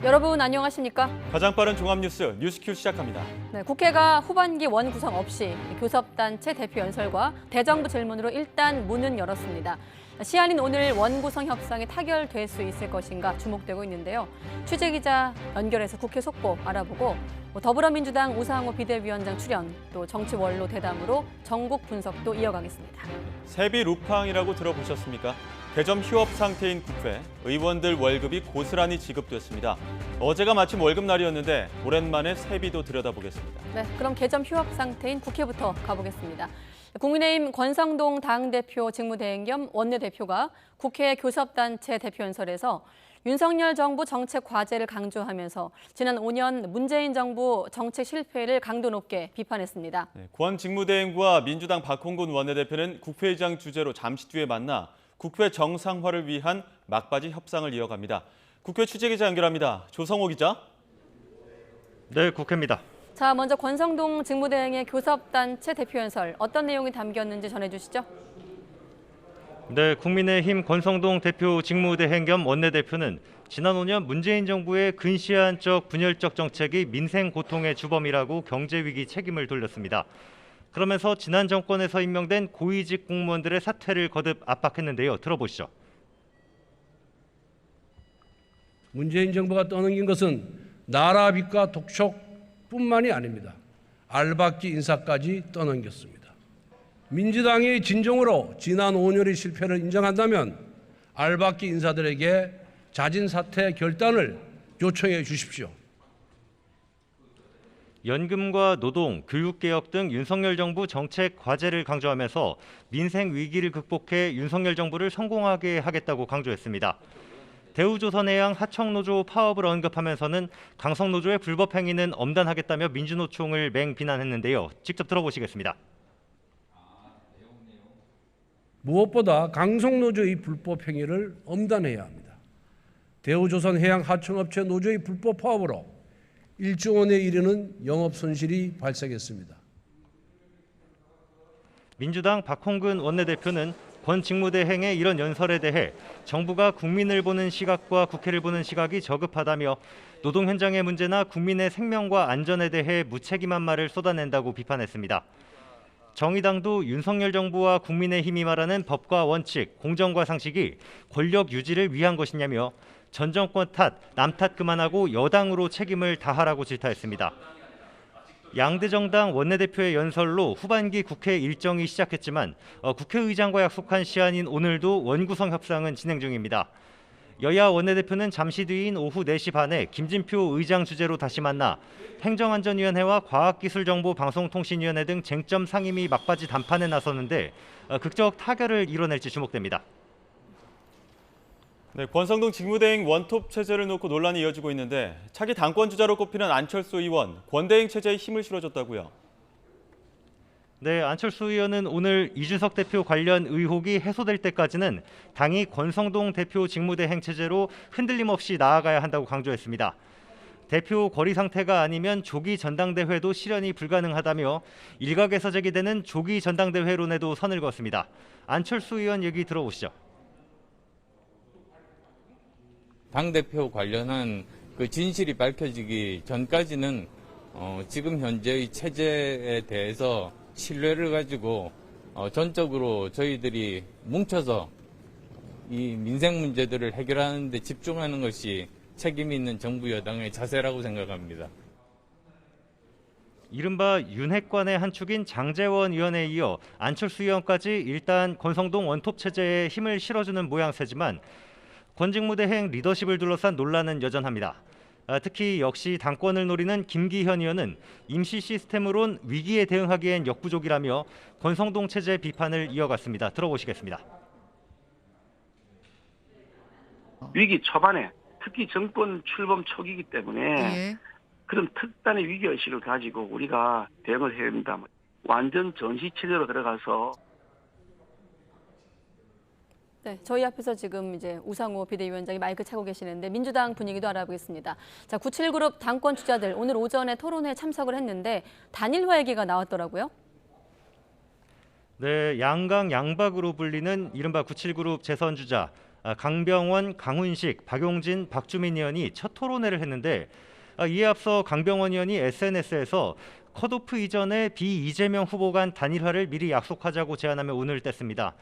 여러분 안녕하십니까? 가장 빠른 종합뉴스 뉴스큐 시작합니다. 네, 국회가 후반기 원 구성 없이 교섭단체 대표 연설과 대정부 질문으로 일단 문은 열었습니다. 시한인 오늘 원 구성 협상이 타결될 수 있을 것인가 주목되고 있는데요. 취재기자 연결해서 국회 속보 알아보고 더불어민주당 우상호 비대위원장 출연, 또 정치 원로 대담으로 전국 분석도 이어가겠습니다. 세비 루팡이라고 들어보셨습니까? 대점 휴업 상태인 국회, 의원들 월급이 고스란히 지급됐습니다. 어제가 마침 월급날이었는데 오랜만에 세비도 들여다보겠습니다. 네, 그럼 개점 휴업 상태인 국회부터 가보겠습니다. 국민의힘 권성동 당대표 직무대행 겸 원내대표가 국회 교섭단체 대표연설에서 윤석열 정부 정책 과제를 강조하면서 지난 5년 문재인 정부 정책 실패를 강도 높게 비판했습니다. 권 직무대행과 민주당 박홍근 원내대표는 국회의장 주재로 잠시 뒤에 만나 국회 정상화를 위한 막바지 협상을 이어갑니다. 국회 취재기자 연결합니다. 조성호 기자. 네, 국회입니다. 자, 먼저 권성동 직무대행의 교섭단체 대표연설 어떤 내용이 담겼는지 전해주시죠. 네, 국민의힘 권성동 대표 직무대행 겸 원내대표는 지난 5년 문재인 정부의 근시안적 분열적 정책이 민생 고통의 주범이라고 경제위기 책임을 돌렸습니다. 그러면서 지난 정권에서 임명된 고위직 공무원들의 사퇴를 거듭 압박했는데요. 들어보시죠. 문재인 정부가 떠넘긴 것은 나라 빚과 독촉뿐만이 아닙니다. 알박기 인사까지 떠넘겼습니다. 민주당이 진정으로 지난 5년의 실패를 인정한다면 알박기 인사들에게 자진 사퇴 결단을 요청해 주십시오. 연금과 노동, 교육개혁 등 윤석열 정부 정책 과제를 강조하면서 민생 위기를 극복해 윤석열 정부를 성공하게 하겠다고 강조했습니다. 대우조선해양 하청노조 파업을 언급하면서는 강성노조의 불법 행위는 엄단하겠다며 민주노총을 맹비난했는데요. 직접 들어보시겠습니다. 무엇보다 강성노조의 불법 행위를 엄단해야 합니다. 대우조선해양 하청업체 노조의 불법 파업으로 1조 원에 이르는 영업 손실이 발생했습니다. 민주당 박홍근 원내대표는 권 직무대행의 이런 연설에 대해 정부가 국민을 보는 시각과 국회를 보는 시각이 저급하다며 노동 현장의 문제나 국민의 생명과 안전에 대해 무책임한 말을 쏟아낸다고 비판했습니다. 정의당도 윤석열 정부와 국민의힘이 말하는 법과 원칙, 공정과 상식이 권력 유지를 위한 것이냐며 전 정권 탓, 남 탓 그만하고 여당으로 책임을 다하라고 질타했습니다. 양대 정당 원내대표의 연설로 후반기 국회 일정이 시작했지만 국회의장과 약속한 시한인 오늘도 원구성 협상은 진행 중입니다. 여야 원내대표는 잠시 뒤인 오후 4시 반에 김진표 의장 주재로 다시 만나 행정안전위원회와 과학기술정보방송통신위원회 등 쟁점 상임위 막바지 담판에 나섰는데 극적 타결을 이뤄낼지 주목됩니다. 네, 권성동 직무대행 원톱 체제를 놓고 논란이 이어지고 있는데 차기 당권 주자로 꼽히는 안철수 의원, 권대행 체제에 힘을 실어줬다고요. 네, 안철수 의원은 오늘 이준석 대표 관련 의혹이 해소될 때까지는 당이 권성동 대표 직무대행 체제로 흔들림 없이 나아가야 한다고 강조했습니다. 대표 거리 상태가 아니면 조기 전당대회도 실현이 불가능하다며 일각에서 제기되는 조기 전당대회론에도 선을 그었습니다. 안철수 의원 얘기 들어보시죠. 당대표 관련한 그 진실이 밝혀지기 전까지는 지금 현재의 체제에 대해서 신뢰를 가지고 전적으로 저희들이 뭉쳐서 이 민생 문제들을 해결하는 데 집중하는 것이 책임 있는 정부 여당의 자세라고 생각합니다. 이른바 윤핵관의 한 축인 장제원 의원에 이어 안철수 의원까지 일단 권성동 원톱 체제에 힘을 실어주는 모양새지만 권 직무대행 리더십을 둘러싼 논란은 여전합니다. 특히 역시 당권을 노리는 김기현 의원은 임시 시스템으론 위기에 대응하기엔 역부족이라며 권성동 체제 비판을 이어갔습니다. 들어보시겠습니다. 위기 초반에 특히 정권 출범 초기이기 때문에 그런 특단의 위기의식을 가지고 우리가 대응을 해야 된다. 완전 전시체제로 들어가서 네, 저희 앞에서 지금 이제 우상호 비대위원장이 마이크 차고 계시는데 민주당 분위기도 알아보겠습니다. 자, 97그룹 당권 주자들 오늘 오전에 토론회에 참석을 했는데 단일화 얘기가 나왔더라고요. 네, 양강 양박으로 불리는 이른바 97그룹 재선 주자 강병원, 강훈식, 박용진, 박주민 의원이 첫 토론회를 했는데 이에 앞서 강병원 의원이 SNS에서 컷오프 이전에 이재명 후보 간 단일화를 미리 약속하자고 제안하며 운을 뗐습니다.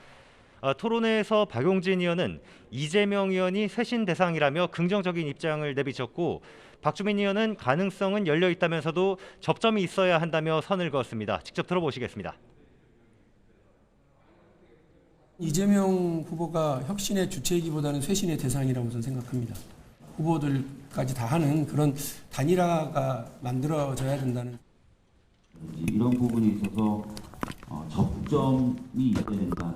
토론회에서 박용진 의원은 이재명 의원이 쇄신 대상이라며 긍정적인 입장을 내비쳤고 박주민 의원은 가능성은 열려 있다면서도 접점이 있어야 한다며 선을 그었습니다. 직접 들어보시겠습니다. 이재명 후보가 혁신의 주체이기보다는 쇄신의 대상이라고 저는 생각합니다. 후보들까지 다 하는 그런 단일화가 만들어져야 된다는. 이런 부분에 있어서 접점이 있어야 된다.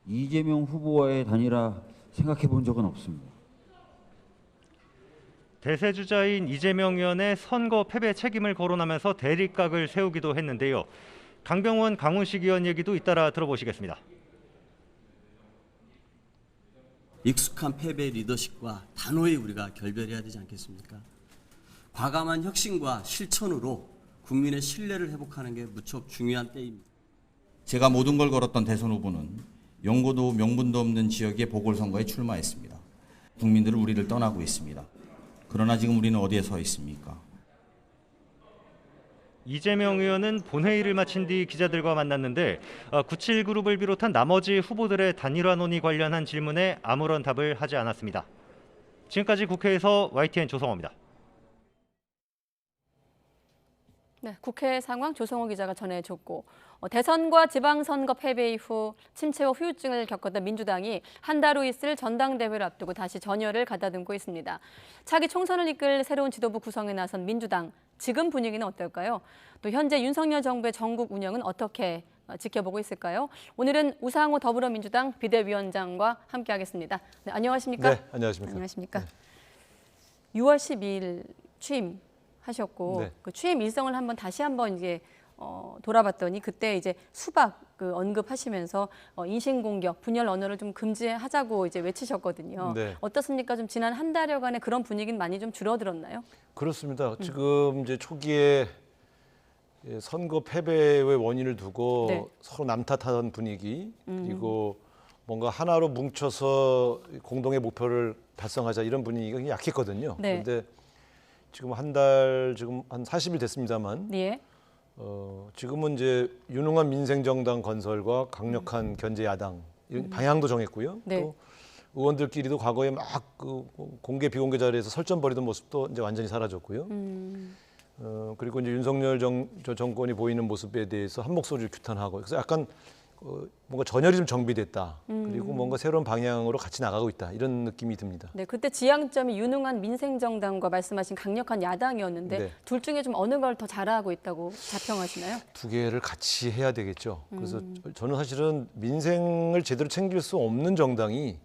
이재명 후보와의 단일화 생각해 본 적은 없습니다. 대세주자인 이재명 의원의 선거 패배 책임을 거론하면서 대립각을 세우기도 했는데요. 강병원, 강훈식 의원 얘기도 잇따라 들어보시겠습니다. 익숙한 패배 리더십과 단호히 우리가 결별해야 되지 않겠습니까? 과감한 혁신과 실천으로 국민의 신뢰를 회복하는 게 무척 중요한 때입니다. 제가 모든 걸 걸었던 대선 후보는 연고도 명분도 없는 지역의 보궐선거에 출마했습니다. 국민들은 우리를 떠나고 있습니다. 그러나 지금 우리는 어디에 서 있습니까? 이재명 의원은 본회의를 마친 뒤 기자들과 만났는데 97그룹을 비롯한 나머지 후보들의 단일화 논의 관련한 질문에 아무런 답을 하지 않았습니다. 지금까지 국회에서 YTN 조성호입니다. 네, 국회 상황 조성호 기자가 전해줬고 대선과 지방선거 패배 이후 침체와 후유증을 겪었던 민주당이 한 달 후 있을 전당대회를 앞두고 다시 전열을 가다듬고 있습니다. 차기 총선을 이끌 새로운 지도부 구성에 나선 민주당, 지금 분위기는 어떨까요? 또 현재 윤석열 정부의 전국 운영은 어떻게 지켜보고 있을까요? 오늘은 우상호 더불어민주당 비대위원장과 함께하겠습니다. 네, 안녕하십니까? 네, 안녕하십니까? 안녕하십니까? 네. 6월 12일 취임하셨고 네. 그 취임 일성을 다시 한번 이제 돌아봤더니 그때 이제 수박 언급하시면서 인신공격, 분열 언어를 좀 금지하자고 이제 외치셨거든요. 네. 어떻습니까? 좀 지난 한 달여간의 그런 분위기는 많이 좀 줄어들었나요? 그렇습니다. 지금 이제 초기에 선거 패배의 원인을 두고 네. 서로 남탓하던 분위기 그리고 뭔가 하나로 뭉쳐서 공동의 목표를 달성하자 이런 분위기가 굉장히 약했거든요. 네. 그런데 지금 한 40일 됐습니다만 예. 지금은 이제 유능한 민생정당 건설과 강력한 견제 야당 방향도 정했고요. 네. 또 의원들끼리도 과거에 막 그 공개 비공개 자리에서 설전 벌이던 모습도 이제 완전히 사라졌고요. 그리고 이제 윤석열 정권이 보이는 모습에 대해서 한 목소리를 규탄하고 그래서 약간 뭔가 전열이 좀 정비됐다. 그리고 뭔가 새로운 방향으로 같이 나가고 있다. 이런 느낌이 듭니다. 네, 그때 지향점이 유능한 민생정당과 말씀하신 강력한 야당이었는데 네. 둘 중에 좀 어느 걸 더 잘하고 있다고 자평하시나요? 두 개를 같이 해야 되겠죠. 그래서 저는 사실은 민생을 제대로 챙길 수 없는 정당이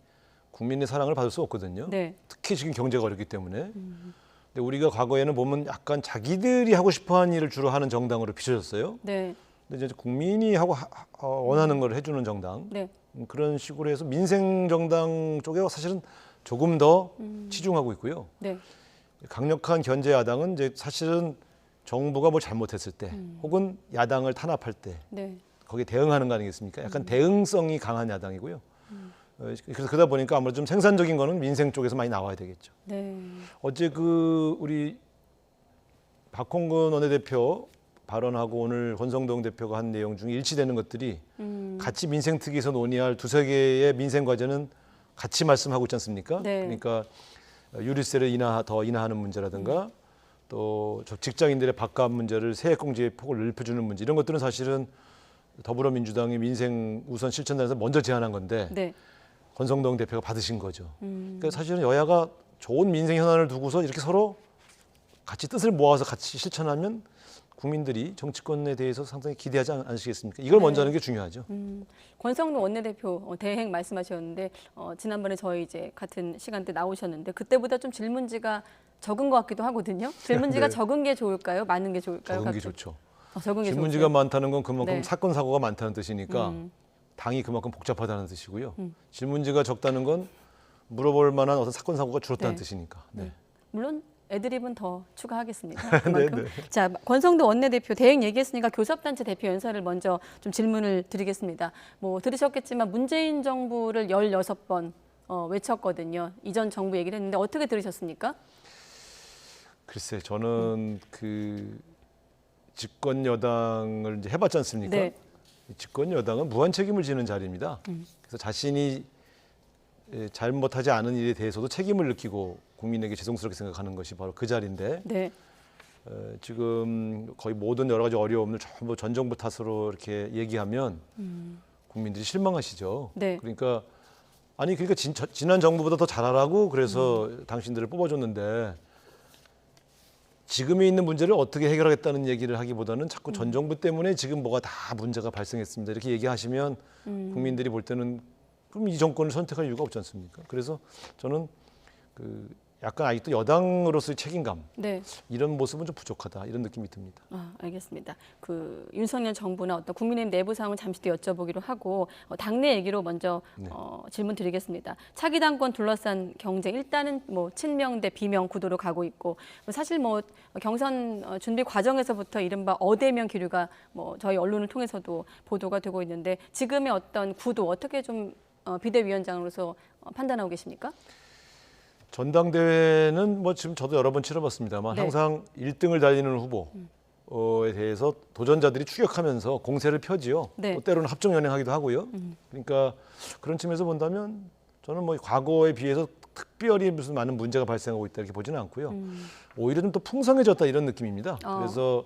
국민의 사랑을 받을 수 없거든요. 네. 특히 지금 경제가 어렵기 때문에. 근데 우리가 과거에는 보면 약간 자기들이 하고 싶어하는 일을 주로 하는 정당으로 비춰졌어요. 네. 근데 이제 국민이 원하는 걸 해주는 정당 네. 그런 식으로 해서 민생 정당 쪽에 사실은 조금 더 치중하고 있고요. 네. 강력한 견제 야당은 이제 사실은 정부가 뭘 잘못했을 때 혹은 야당을 탄압할 때 네. 거기에 대응하는 거 아니겠습니까? 약간 대응성이 강한 야당이고요. 그래서 그러다 보니까 아무래도 좀 생산적인 거는 민생 쪽에서 많이 나와야 되겠죠. 네. 어제 우리 박홍근 원내대표 발언하고 오늘 권성동 대표가 한 내용 중에 일치되는 것들이 같이 민생특위에서 논의할 두세 개의 민생 과제는 같이 말씀하고 있지 않습니까? 네. 그러니까 유류세를 더 인하하는 문제라든가 또 직장인들의 밥값 문제를 세액공제의 폭을 넓혀주는 문제 이런 것들은 사실은 더불어민주당이 민생 우선 실천단에서 먼저 제안한 건데 네. 권성동 대표가 받으신 거죠. 그러니까 사실은 여야가 좋은 민생 현안을 두고서 이렇게 서로 같이 뜻을 모아서 같이 실천하면 국민들이 정치권에 대해서 상당히 기대하지 않으시겠습니까? 이걸 먼저 하는 게 중요하죠. 권성동 원내대표 대행 말씀하셨는데 지난번에 저희 이제 같은 시간대 나오셨는데 그때보다 좀 질문지가 적은 것 같기도 하거든요. 질문지가 네. 적은 게 좋을까요? 많은 게 좋을까요? 적은 게 좋죠. 적은 게 질문지가 좋죠. 많다는 건 그만큼 네. 사건 사고가 많다는 뜻이니까 당이 그만큼 복잡하다는 뜻이고요. 질문지가 적다는 건 물어볼 만한 어떤 사건 사고가 줄었다는 네. 뜻이니까. 네. 물론 애드립은 더 추가하겠습니다. 그만큼. 자, 권성동 원내대표 대행 얘기했으니까 교섭단체 대표 연설을 먼저 좀 질문을 드리겠습니다. 뭐 들으셨겠지만 문재인 정부를 16번 외쳤거든요. 이전 정부 얘기를 했는데 어떻게 들으셨습니까? 글쎄, 저는 그 집권 여당을 이제 해봤지 않습니까? 네. 집권 여당은 무한 책임을 지는 자리입니다. 그래서 자신이 잘못하지 않은 일에 대해서도 책임을 느끼고 국민에게 죄송스럽게 생각하는 것이 바로 그 자리인데 네. 지금 거의 모든 여러 가지 어려움을 전부 전 정부 탓으로 이렇게 얘기하면 국민들이 실망하시죠. 네. 그러니까 지난 정부보다 더 잘하라고 그래서 당신들을 뽑아줬는데 지금에 있는 문제를 어떻게 해결하겠다는 얘기를 하기보다는 자꾸 전 정부 때문에 지금 뭐가 다 문제가 발생했습니다. 이렇게 얘기하시면 국민들이 볼 때는 그럼 이 정권을 선택할 이유가 없지 않습니까? 그래서 저는 약간 아직도 여당으로서의 책임감 네. 이런 모습은 좀 부족하다 이런 느낌이 듭니다. 알겠습니다. 윤석열 정부나 어떤 국민의힘 내부 상황을 잠시 또 여쭤보기로 하고 당내 얘기로 먼저 질문 드리겠습니다. 차기 당권 둘러싼 경쟁 일단은 뭐 친명 대 비명 구도로 가고 있고 사실 뭐 경선 준비 과정에서부터 이른바 어대명 기류가 뭐 저희 언론을 통해서도 보도가 되고 있는데 지금의 어떤 구도 어떻게 좀 비대위원장으로서 판단하고 계십니까? 전당대회는 뭐 지금 저도 여러 번 치러봤습니다만 네. 항상 1등을 달리는 후보에 대해서 도전자들이 추격하면서 공세를 펴지요. 네. 또 때로는 합종 연행하기도 하고요. 그러니까 그런 측면에서 본다면 저는 뭐 과거에 비해서 특별히 무슨 많은 문제가 발생하고 있다 이렇게 보지는 않고요. 오히려 좀 더 풍성해졌다 이런 느낌입니다. 그래서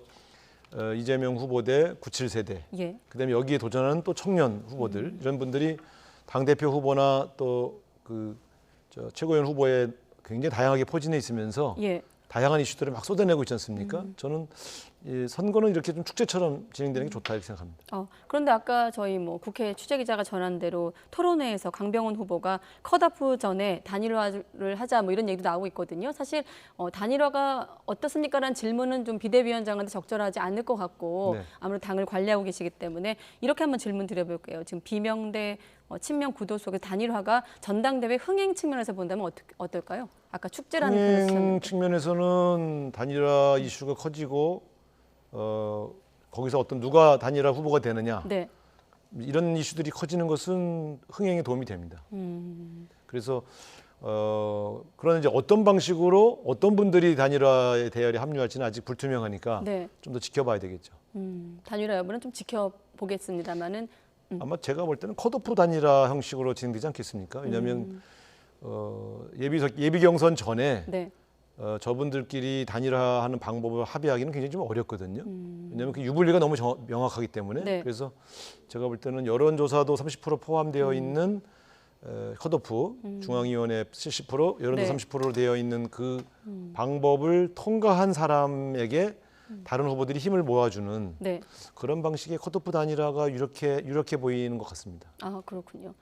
이재명 후보 대 97세대, 예. 그다음에 여기에 도전하는 또 청년 후보들 이런 분들이 당대표 후보나 또 최고위원 후보에 굉장히 다양하게 포진해 있으면서 예. 다양한 이슈들을 막 쏟아내고 있지 않습니까? 저는 이 선거는 이렇게 좀 축제처럼 진행되는 게 좋다 이렇게 생각합니다. 그런데 아까 저희 뭐 국회 취재기자가 전한 대로 토론회에서 강병원 후보가 컷오프 전에 단일화를 하자 뭐 이런 얘기도 나오고 있거든요. 사실 단일화가 어떻습니까라는 질문은 좀 비대위원장한테 적절하지 않을 것 같고 네. 아무래도 당을 관리하고 계시기 때문에 이렇게 한번 질문 드려볼게요. 지금 비명 대 친명 구도 속의 단일화가 전당대회 흥행 측면에서 본다면 어떨까요? 아까 축제라는 표현을 흥행 쓰셨는데. 측면에서는 단일화 이슈가 커지고 거기서 어떤 누가 단일화 후보가 되느냐 네. 이런 이슈들이 커지는 것은 흥행에 도움이 됩니다. 그래서 그러나 이제 어떤 방식으로 어떤 분들이 단일화의 대열에 합류할지는 아직 불투명하니까 네. 좀 더 지켜봐야 되겠죠. 단일화 여부는 좀 지켜보겠습니다만은 아마 제가 볼 때는 컷오프 단일화 형식으로 진행되지 않겠습니까? 왜냐하면 예비 경선 전에 네. 저분들끼리 단일화하는 방법을 합의하기는 굉장히 좀 어렵거든요. 왜냐하면 그 유불리가 너무 명확하기 때문에. 네. 그래서 제가 볼 때는 여론조사도 30% 포함되어 있는 컷오프 중앙위원회 70%, 여론조 네. 30%로 되어 있는 그 방법을 통과한 사람에게 다른 후보들이 힘을 모아주는 네. 그런 방식의 컷오프 단일화가 유력해 보이는 것 같습니다. 그렇군요.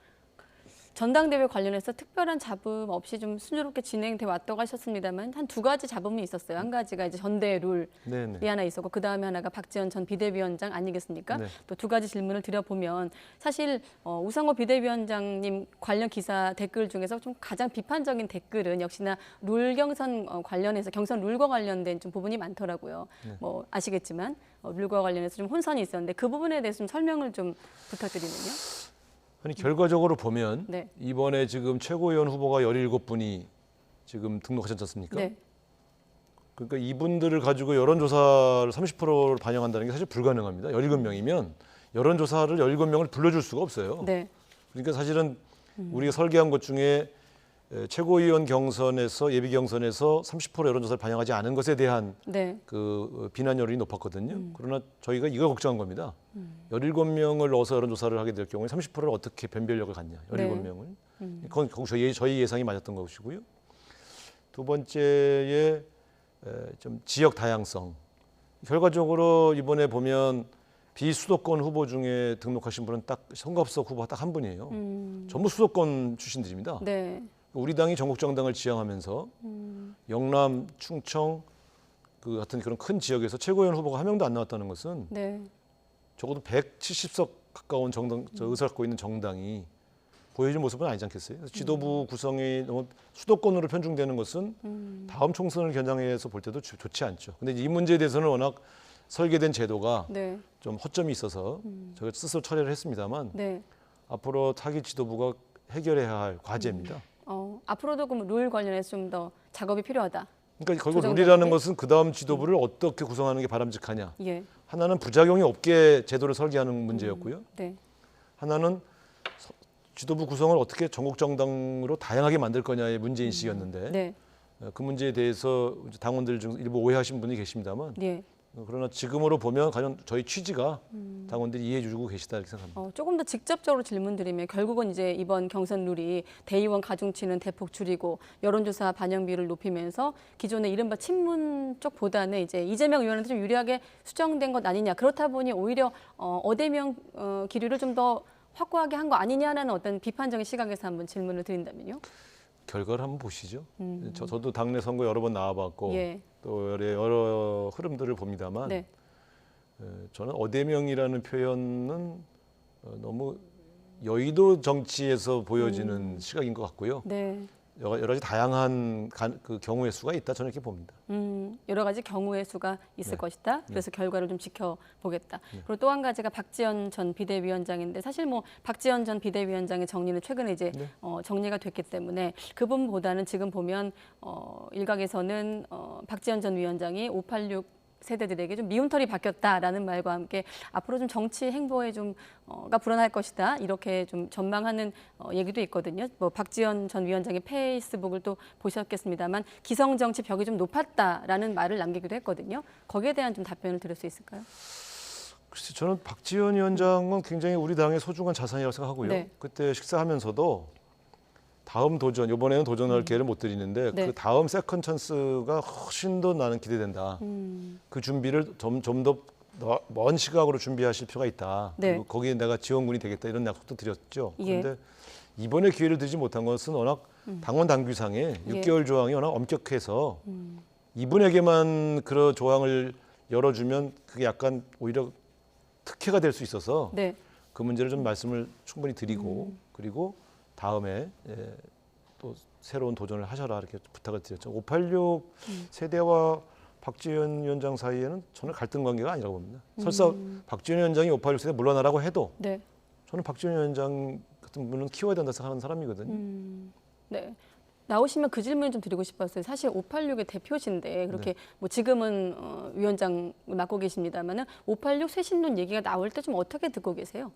전당대회 관련해서 특별한 잡음 없이 좀 순조롭게 진행돼 왔다고 하셨습니다만 한 두 가지 잡음이 있었어요. 한 가지가 이제 전대 룰이 네네. 하나 있었고 그 다음에 하나가 박지원 전 비대위원장 아니겠습니까? 네. 또 두 가지 질문을 드려보면 사실 우상호 비대위원장님 관련 기사 댓글 중에서 좀 가장 비판적인 댓글은 역시나 룰 경선 관련해서 경선 룰과 관련된 좀 부분이 많더라고요. 네. 뭐 아시겠지만 룰과 관련해서 좀 혼선이 있었는데 그 부분에 대해서 좀 설명을 좀 부탁드리면요. 아니 결과적으로 보면 네. 이번에 지금 최고위원 후보가 17분이 지금 등록하셨지 않습니까? 네. 그러니까 이분들을 가지고 여론조사를 30%를 반영한다는 게 사실 불가능합니다. 17명이면 여론조사를 17명을 불러줄 수가 없어요. 네. 그러니까 사실은 우리가 설계한 것 중에 최고위원 경선에서 예비 경선에서 30% 여론조사를 반영하지 않은 것에 대한 네. 그 비난 여론이 높았거든요. 그러나 저희가 이걸 걱정한 겁니다. 17명을 넣어서 여론조사를 하게 될 경우에 30%를 어떻게 변별력을 갖냐. 17명을. 그건 저희 예상이 맞았던 것이고요. 두 번째에 좀 지역 다양성. 결과적으로 이번에 보면 비수도권 후보 중에 등록하신 분은 딱 송갑석 후보가 딱 한 분이에요. 전부 수도권 출신들입니다. 네. 우리 당이 전국 정당을 지향하면서 영남, 충청 그 같은 그런 큰 지역에서 최고위원 후보가 한 명도 안 나왔다는 것은 네. 적어도 170석 가까운 의석을 갖고 있는 정당이 보여줄 모습은 아니지 않겠어요? 그래서 지도부 구성이 너무 수도권으로 편중되는 것은 다음 총선을 겨냥해서 볼 때도 좋지 않죠. 근데 이 문제에 대해서는 워낙 설계된 제도가 네. 좀 허점이 있어서 저희가 스스로 처리를 했습니다만 네. 앞으로 차기 지도부가 해결해야 할 과제입니다. 앞으로도 그럼 룰 관련해서 좀 더 작업이 필요하다. 그러니까 결국 조정되는데? 룰이라는 것은 그 다음 지도부를 어떻게 구성하는 게 바람직하냐. 예. 하나는 부작용이 없게 제도를 설계하는 문제였고요. 네. 하나는 지도부 구성을 어떻게 전국 정당으로 다양하게 만들 거냐의 문제인식이었는데 네. 그 문제에 대해서 이제 당원들 중 일부 오해하신 분이 계십니다만 예. 그러나 지금으로 보면 과연 저희 취지가 당원들이 이해해 주고 계시다 이렇게 생각합니다. 조금 더 직접적으로 질문드리면 결국은 이제 이번 경선 룰이 대의원 가중치는 대폭 줄이고 여론조사 반영비를 높이면서 기존의 이른바 친문 쪽보다는 이제 이재명 의원한테 좀 유리하게 수정된 것 아니냐. 그렇다 보니 오히려 어대명 기류를 좀 더 확고하게 한 거 아니냐라는 어떤 비판적인 시각에서 한번 질문을 드린다면요. 결과를 한번 보시죠. 저도 당내 선거 여러 번 나와봤고 예. 또 여러 흐름들을 봅니다만 네. 저는 어대명이라는 표현은 너무 여의도 정치에서 보여지는 시각인 것 같고요. 네. 여러 가지 다양한 그 경우의 수가 있다 저는 이렇게 봅니다. 여러 가지 경우의 수가 있을 것이다. 그래서 결과를 좀 지켜보겠다. 그리고 또 한 가지가 박지원 전 비대위원장인데 사실 뭐 박지원 전 비대위원장의 정리는 최근에 이제 정리가 됐기 때문에 그 부분보다는 지금 보면 일각에서는 박지원 전 위원장이 586 세대들에게 좀 미움털이 바뀌었다라는 말과 함께 앞으로 좀 정치 행보에 좀가 불어날 것이다 이렇게 좀 전망하는 얘기도 있거든요. 뭐 박지원 전 위원장의 페이스북을 또 보셨겠습니다만 기성 정치 벽이 좀 높았다라는 말을 남기기도 했거든요. 거기에 대한 좀 답변을 드릴 수 있을까요? 글쎄 저는 박지원 위원장은 굉장히 우리 당의 소중한 자산이라고 생각하고요. 네. 그때 식사하면서도 다음 도전, 이번에는 도전할 기회를 못 드리는데 네. 그 다음 세컨 찬스가 훨씬 더 나는 기대된다. 그 준비를 좀 더 먼 시각으로 준비하실 필요가 있다. 네. 그리고 거기에 내가 지원군이 되겠다 이런 약속도 드렸죠. 예. 그런데 이번에 기회를 드리지 못한 것은 워낙 당원 당규상에 6개월 조항이 워낙 엄격해서 이분에게만 그런 조항을 열어주면 그게 약간 오히려 특혜가 될 수 있어서 네. 그 문제를 좀 말씀을 충분히 드리고 그리고 다음에 또 새로운 도전을 하셔라 이렇게 부탁을 드렸죠. 586 세대와 박지원 위원장 사이에는 저는 갈등 관계가 아니라고 봅니다. 설사 박지원 위원장이 586 세대 물러나라고 해도 네. 저는 박지원 위원장 같은 분은 키워야 된다 생각하는 사람이거든요. 네. 나오시면 그 질문 좀 드리고 싶었어요. 사실 586의 대표신데 그렇게 뭐 지금은 위원장 맡고 계십니다만은 586 쇄신론 얘기가 나올 때 좀 어떻게 듣고 계세요?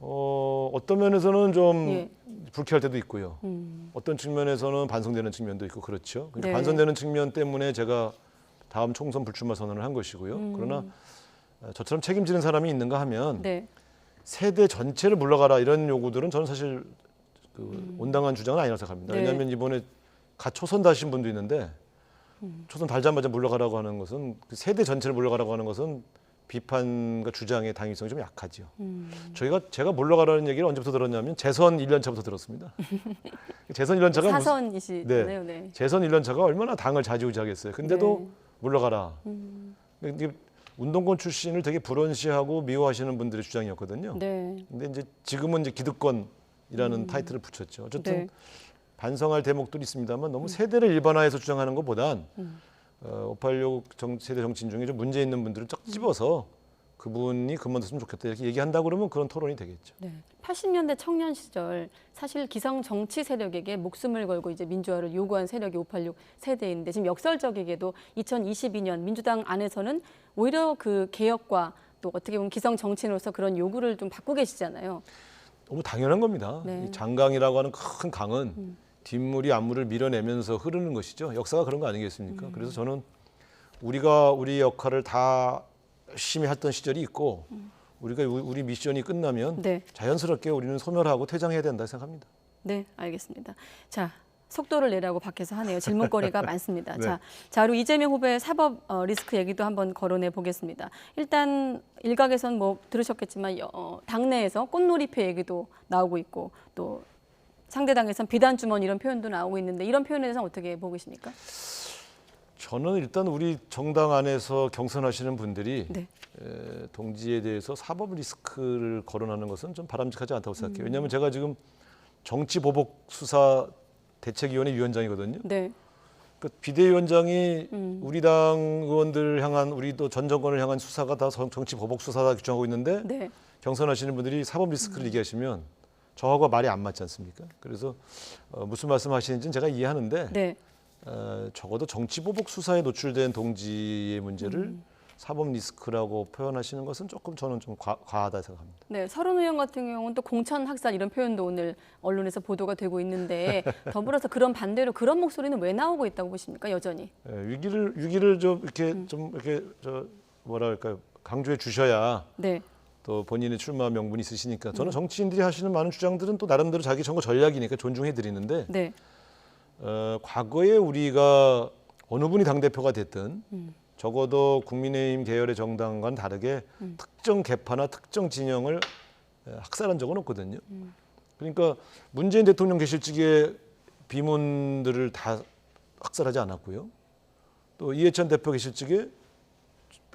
어떤 면에서는 좀 예. 불쾌할 때도 있고요. 어떤 측면에서는 반성되는 측면도 있고 그렇죠. 그러니까 네. 반성되는 측면 때문에 제가 다음 총선 불출마 선언을 한 것이고요. 그러나 저처럼 책임지는 사람이 있는가 하면 네. 세대 전체를 물러가라 이런 요구들은 저는 사실 그 온당한 주장은 아니라고 생각합니다. 네. 왜냐하면 이번에 갓 초선 다신 분도 있는데 초선 달자마자 물러가라고 하는 것은 그 세대 전체를 물러가라고 하는 것은 비판과 주장의 당위성이 좀 약하죠. 제가 물러가라는 얘기를 언제부터 들었냐면 재선 1년 차부터 들었습니다. 재선 1년 차가 사선이시잖아요. 네. 재선 1년 차가 얼마나 당을 좌지우지하겠어요. 근데도 물러가라. 이게 운동권 출신을 되게 불온시하고 미워하시는 분들의 주장이었거든요. 네. 근데 이제 지금은 이제 기득권이라는 타이틀을 붙였죠. 어쨌든 네. 반성할 대목들이 있습니다만 너무 세대를 일반화해서 주장하는 것보단 586 세대 정치인 중에 좀 문제 있는 분들을 쫙 집어서 그분이 그만뒀으면 좋겠다 이렇게 얘기한다 그러면 그런 토론이 되겠죠. 네. 80년대 청년 시절 사실 기성 정치 세력에게 목숨을 걸고 이제 민주화를 요구한 세력이 586 세대인데 지금 역설적이게도 2022년 민주당 안에서는 오히려 그 개혁과 또 어떻게 보면 기성 정치인으로서 그런 요구를 좀 받고 계시잖아요. 너무 당연한 겁니다. 네. 이 장강이라고 하는 큰 강은 뒷물이 앞물을 밀어내면서 흐르는 것이죠. 역사가 그런 거 아니겠습니까? 그래서 저는 우리가 우리 역할을 다 열심히 했던 시절이 있고 우리가 우리 미션이 끝나면 네. 자연스럽게 우리는 소멸하고 퇴장해야 된다 생각합니다. 네, 알겠습니다. 자, 속도를 내라고 밖에서 하네요. 질문거리가 많습니다. 네. 자, 그리고 이재명 후보의 사법 리스크 얘기도 한번 거론해 보겠습니다. 일단 일각에선 뭐 들으셨겠지만 당내에서 꽃놀이표 얘기도 나오고 있고 또 상대당에선 비단 주머니 이런 표현도 나오고 있는데 이런 표현에 대해서 어떻게 보고 계십니까? 저는 일단 우리 정당 안에서 경선하시는 분들이 네. 동지에 대해서 사법 리스크를 거론하는 것은 좀 바람직하지 않다고 생각해요. 왜냐하면 제가 지금 정치보복수사 대책위원회 위원장이거든요. 네. 그 비대위원장이 우리 당 의원들 향한 우리 또 전 정권을 향한 수사가 다 정치보복수사다 규정하고 있는데 네. 경선하시는 분들이 사법 리스크를 얘기하시면 저하고 말이 안 맞지 않습니까? 그래서 무슨 말씀하시는지는 제가 이해하는데 네. 적어도 정치보복 수사에 노출된 동지의 문제를 사법 리스크라고 표현하시는 것은 조금 저는 좀 과하다 생각합니다. 네, 서른 의원 같은 경우는 또 공천 학살 이런 표현도 오늘 언론에서 보도가 되고 있는데 더불어서 그런 반대로 그런 목소리는 왜 나오고 있다고 보십니까, 여전히? 위기를 좀 이렇게 저 뭐랄까요, 강조해 주셔야. 네. 또 본인의 출마 명분이 있으시니까 저는 정치인들이 하시는 많은 주장들은 또 나름대로 자기 선거 전략이니까 존중해 드리는데 네. 과거에 우리가 어느 분이 당대표가 됐든 적어도 국민의힘 계열의 정당과는 다르게 특정 계파나 특정 진영을 학살한 적은 없거든요. 그러니까 문재인 대통령 계실 적에 비문들을 다 학살하지 않았고요. 또 이해찬 대표 계실 적에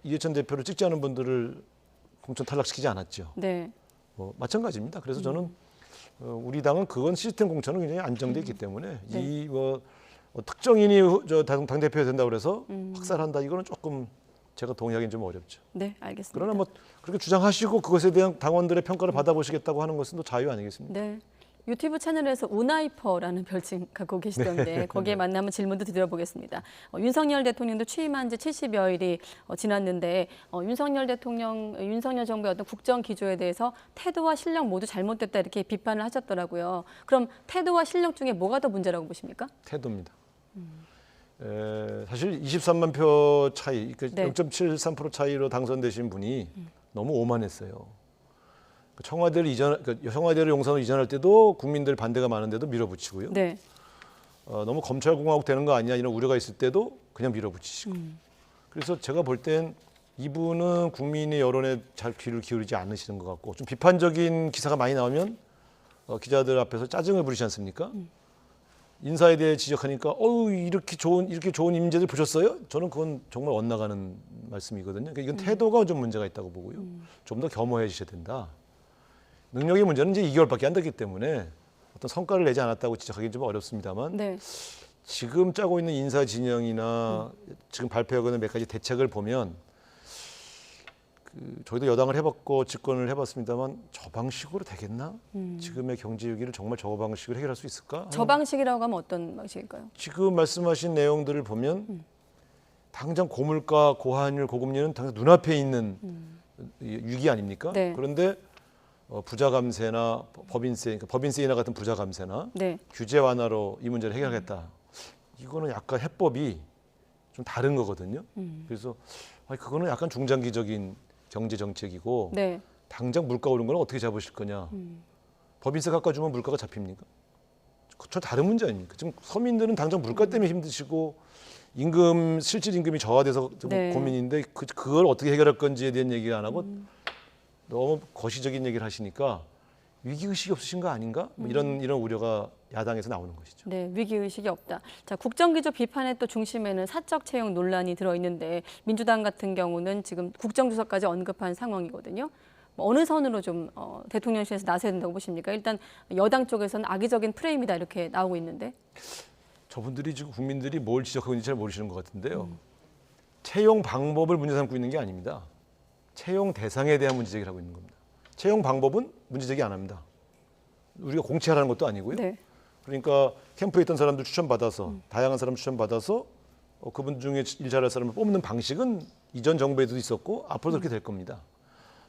이해찬 대표를 찍지 않은 분들을 공천 탈락시키지 않았죠. 네. 마찬가지입니다. 그래서 저는 우리 당은 그건 시스템 공천은 굉장히 안정돼 있기 때문에 네. 이 특정인이 당 대표가 된다고 그래서 학살한다 이거는 조금 제가 동의하기는 좀 어렵죠. 네, 알겠습니다. 그러나 뭐 그렇게 주장하시고 그것에 대한 당원들의 평가를 받아보시겠다고 하는 것은 또 자유 아니겠습니까? 네. 유튜브 채널에서 우나이퍼라는 별칭 갖고 계시던데 거기에 만나면 질문도 드려보겠습니다. 윤석열 대통령도 취임한 지 70여일이 지났는데 윤석열 정부의 어떤 국정 기조에 대해서 태도와 실력 모두 잘못됐다 이렇게 비판을 하셨더라고요. 그럼 태도와 실력 중에 뭐가 더 문제라고 보십니까? 태도입니다. 사실 23만 표 차이, 네. 0.73% 차이로 당선되신 분이 너무 오만했어요. 청와대를 용산으로 이전할 때도 국민들 반대가 많은데도 밀어붙이고요. 네. 너무 검찰공화국 되는 거 아니냐 이런 우려가 있을 때도 그냥 밀어붙이시고. 그래서 제가 볼 땐 이분은 국민의 여론에 잘 귀를 기울이지 않으시는 것 같고 좀 비판적인 기사가 많이 나오면 기자들 앞에서 짜증을 부리지 않습니까? 인사에 대해 지적하니까 이렇게 좋은 인재들 보셨어요? 저는 그건 정말 엇나가는 말씀이거든요. 그러니까 이건 태도가 좀 문제가 있다고 보고요. 좀 더 겸허해지셔야 된다. 능력의 문제는 이제 2개월밖에 안 됐기 때문에 어떤 성과를 내지 않았다고 지적하기는 좀 어렵습니다만 네. 지금 짜고 있는 인사 진영이나 지금 발표하고 있는 몇 가지 대책을 보면 저희도 여당을 해봤고 집권을 해봤습니다만 저 방식으로 되겠나? 지금의 경제 위기를 정말 저 방식으로 해결할 수 있을까? 저 방식이라고 하면 어떤 방식일까요? 지금 말씀하신 내용들을 보면 당장 고물가, 고환율, 고금리는 당장 눈앞에 있는 위기 아닙니까? 네. 그런데 부자 감세나 법인세, 그러니까 법인세 인하 같은 부자 감세나 네. 규제 완화로 이 문제를 해결하겠다. 이거는 약간 해법이 좀 다른 거거든요. 그래서 그거는 약간 중장기적인 경제 정책이고 네. 당장 물가 오른 거는 어떻게 잡으실 거냐. 법인세 깎아주면 물가가 잡힙니까? 저 다른 문제 아닙니까? 지금 서민들은 당장 물가 때문에 힘드시고 실질 임금이 저하돼서 좀 네. 고민인데 그걸 어떻게 해결할 건지에 대한 얘기를 안 하고 너무 거시적인 얘기를 하시니까 위기의식이 없으신 거 아닌가? 뭐 이런 우려가 야당에서 나오는 것이죠. 네, 위기의식이 없다. 자, 국정기조 비판의 또 중심에는 사적 채용 논란이 들어있는데 민주당 같은 경우는 지금 국정조사까지 언급한 상황이거든요. 어느 선으로 좀 대통령실에서 나서야 된다고 보십니까? 일단 여당 쪽에서는 악의적인 프레임이다 이렇게 나오고 있는데. 저분들이 지금 국민들이 뭘 지적하고 있는지 잘 모르시는 것 같은데요. 채용 방법을 문제 삼고 있는 게 아닙니다. 채용 대상에 대한 문제 제기를 하고 있는 겁니다. 채용 방법은 문제 제기 안 합니다. 우리가 공채하라는 것도 아니고요. 네. 그러니까 캠프에 있던 사람들 추천받아서 다양한 사람 추천받아서 그분 중에 일 잘할 사람을 뽑는 방식은 이전 정부에도 있었고 앞으로도 그렇게 될 겁니다.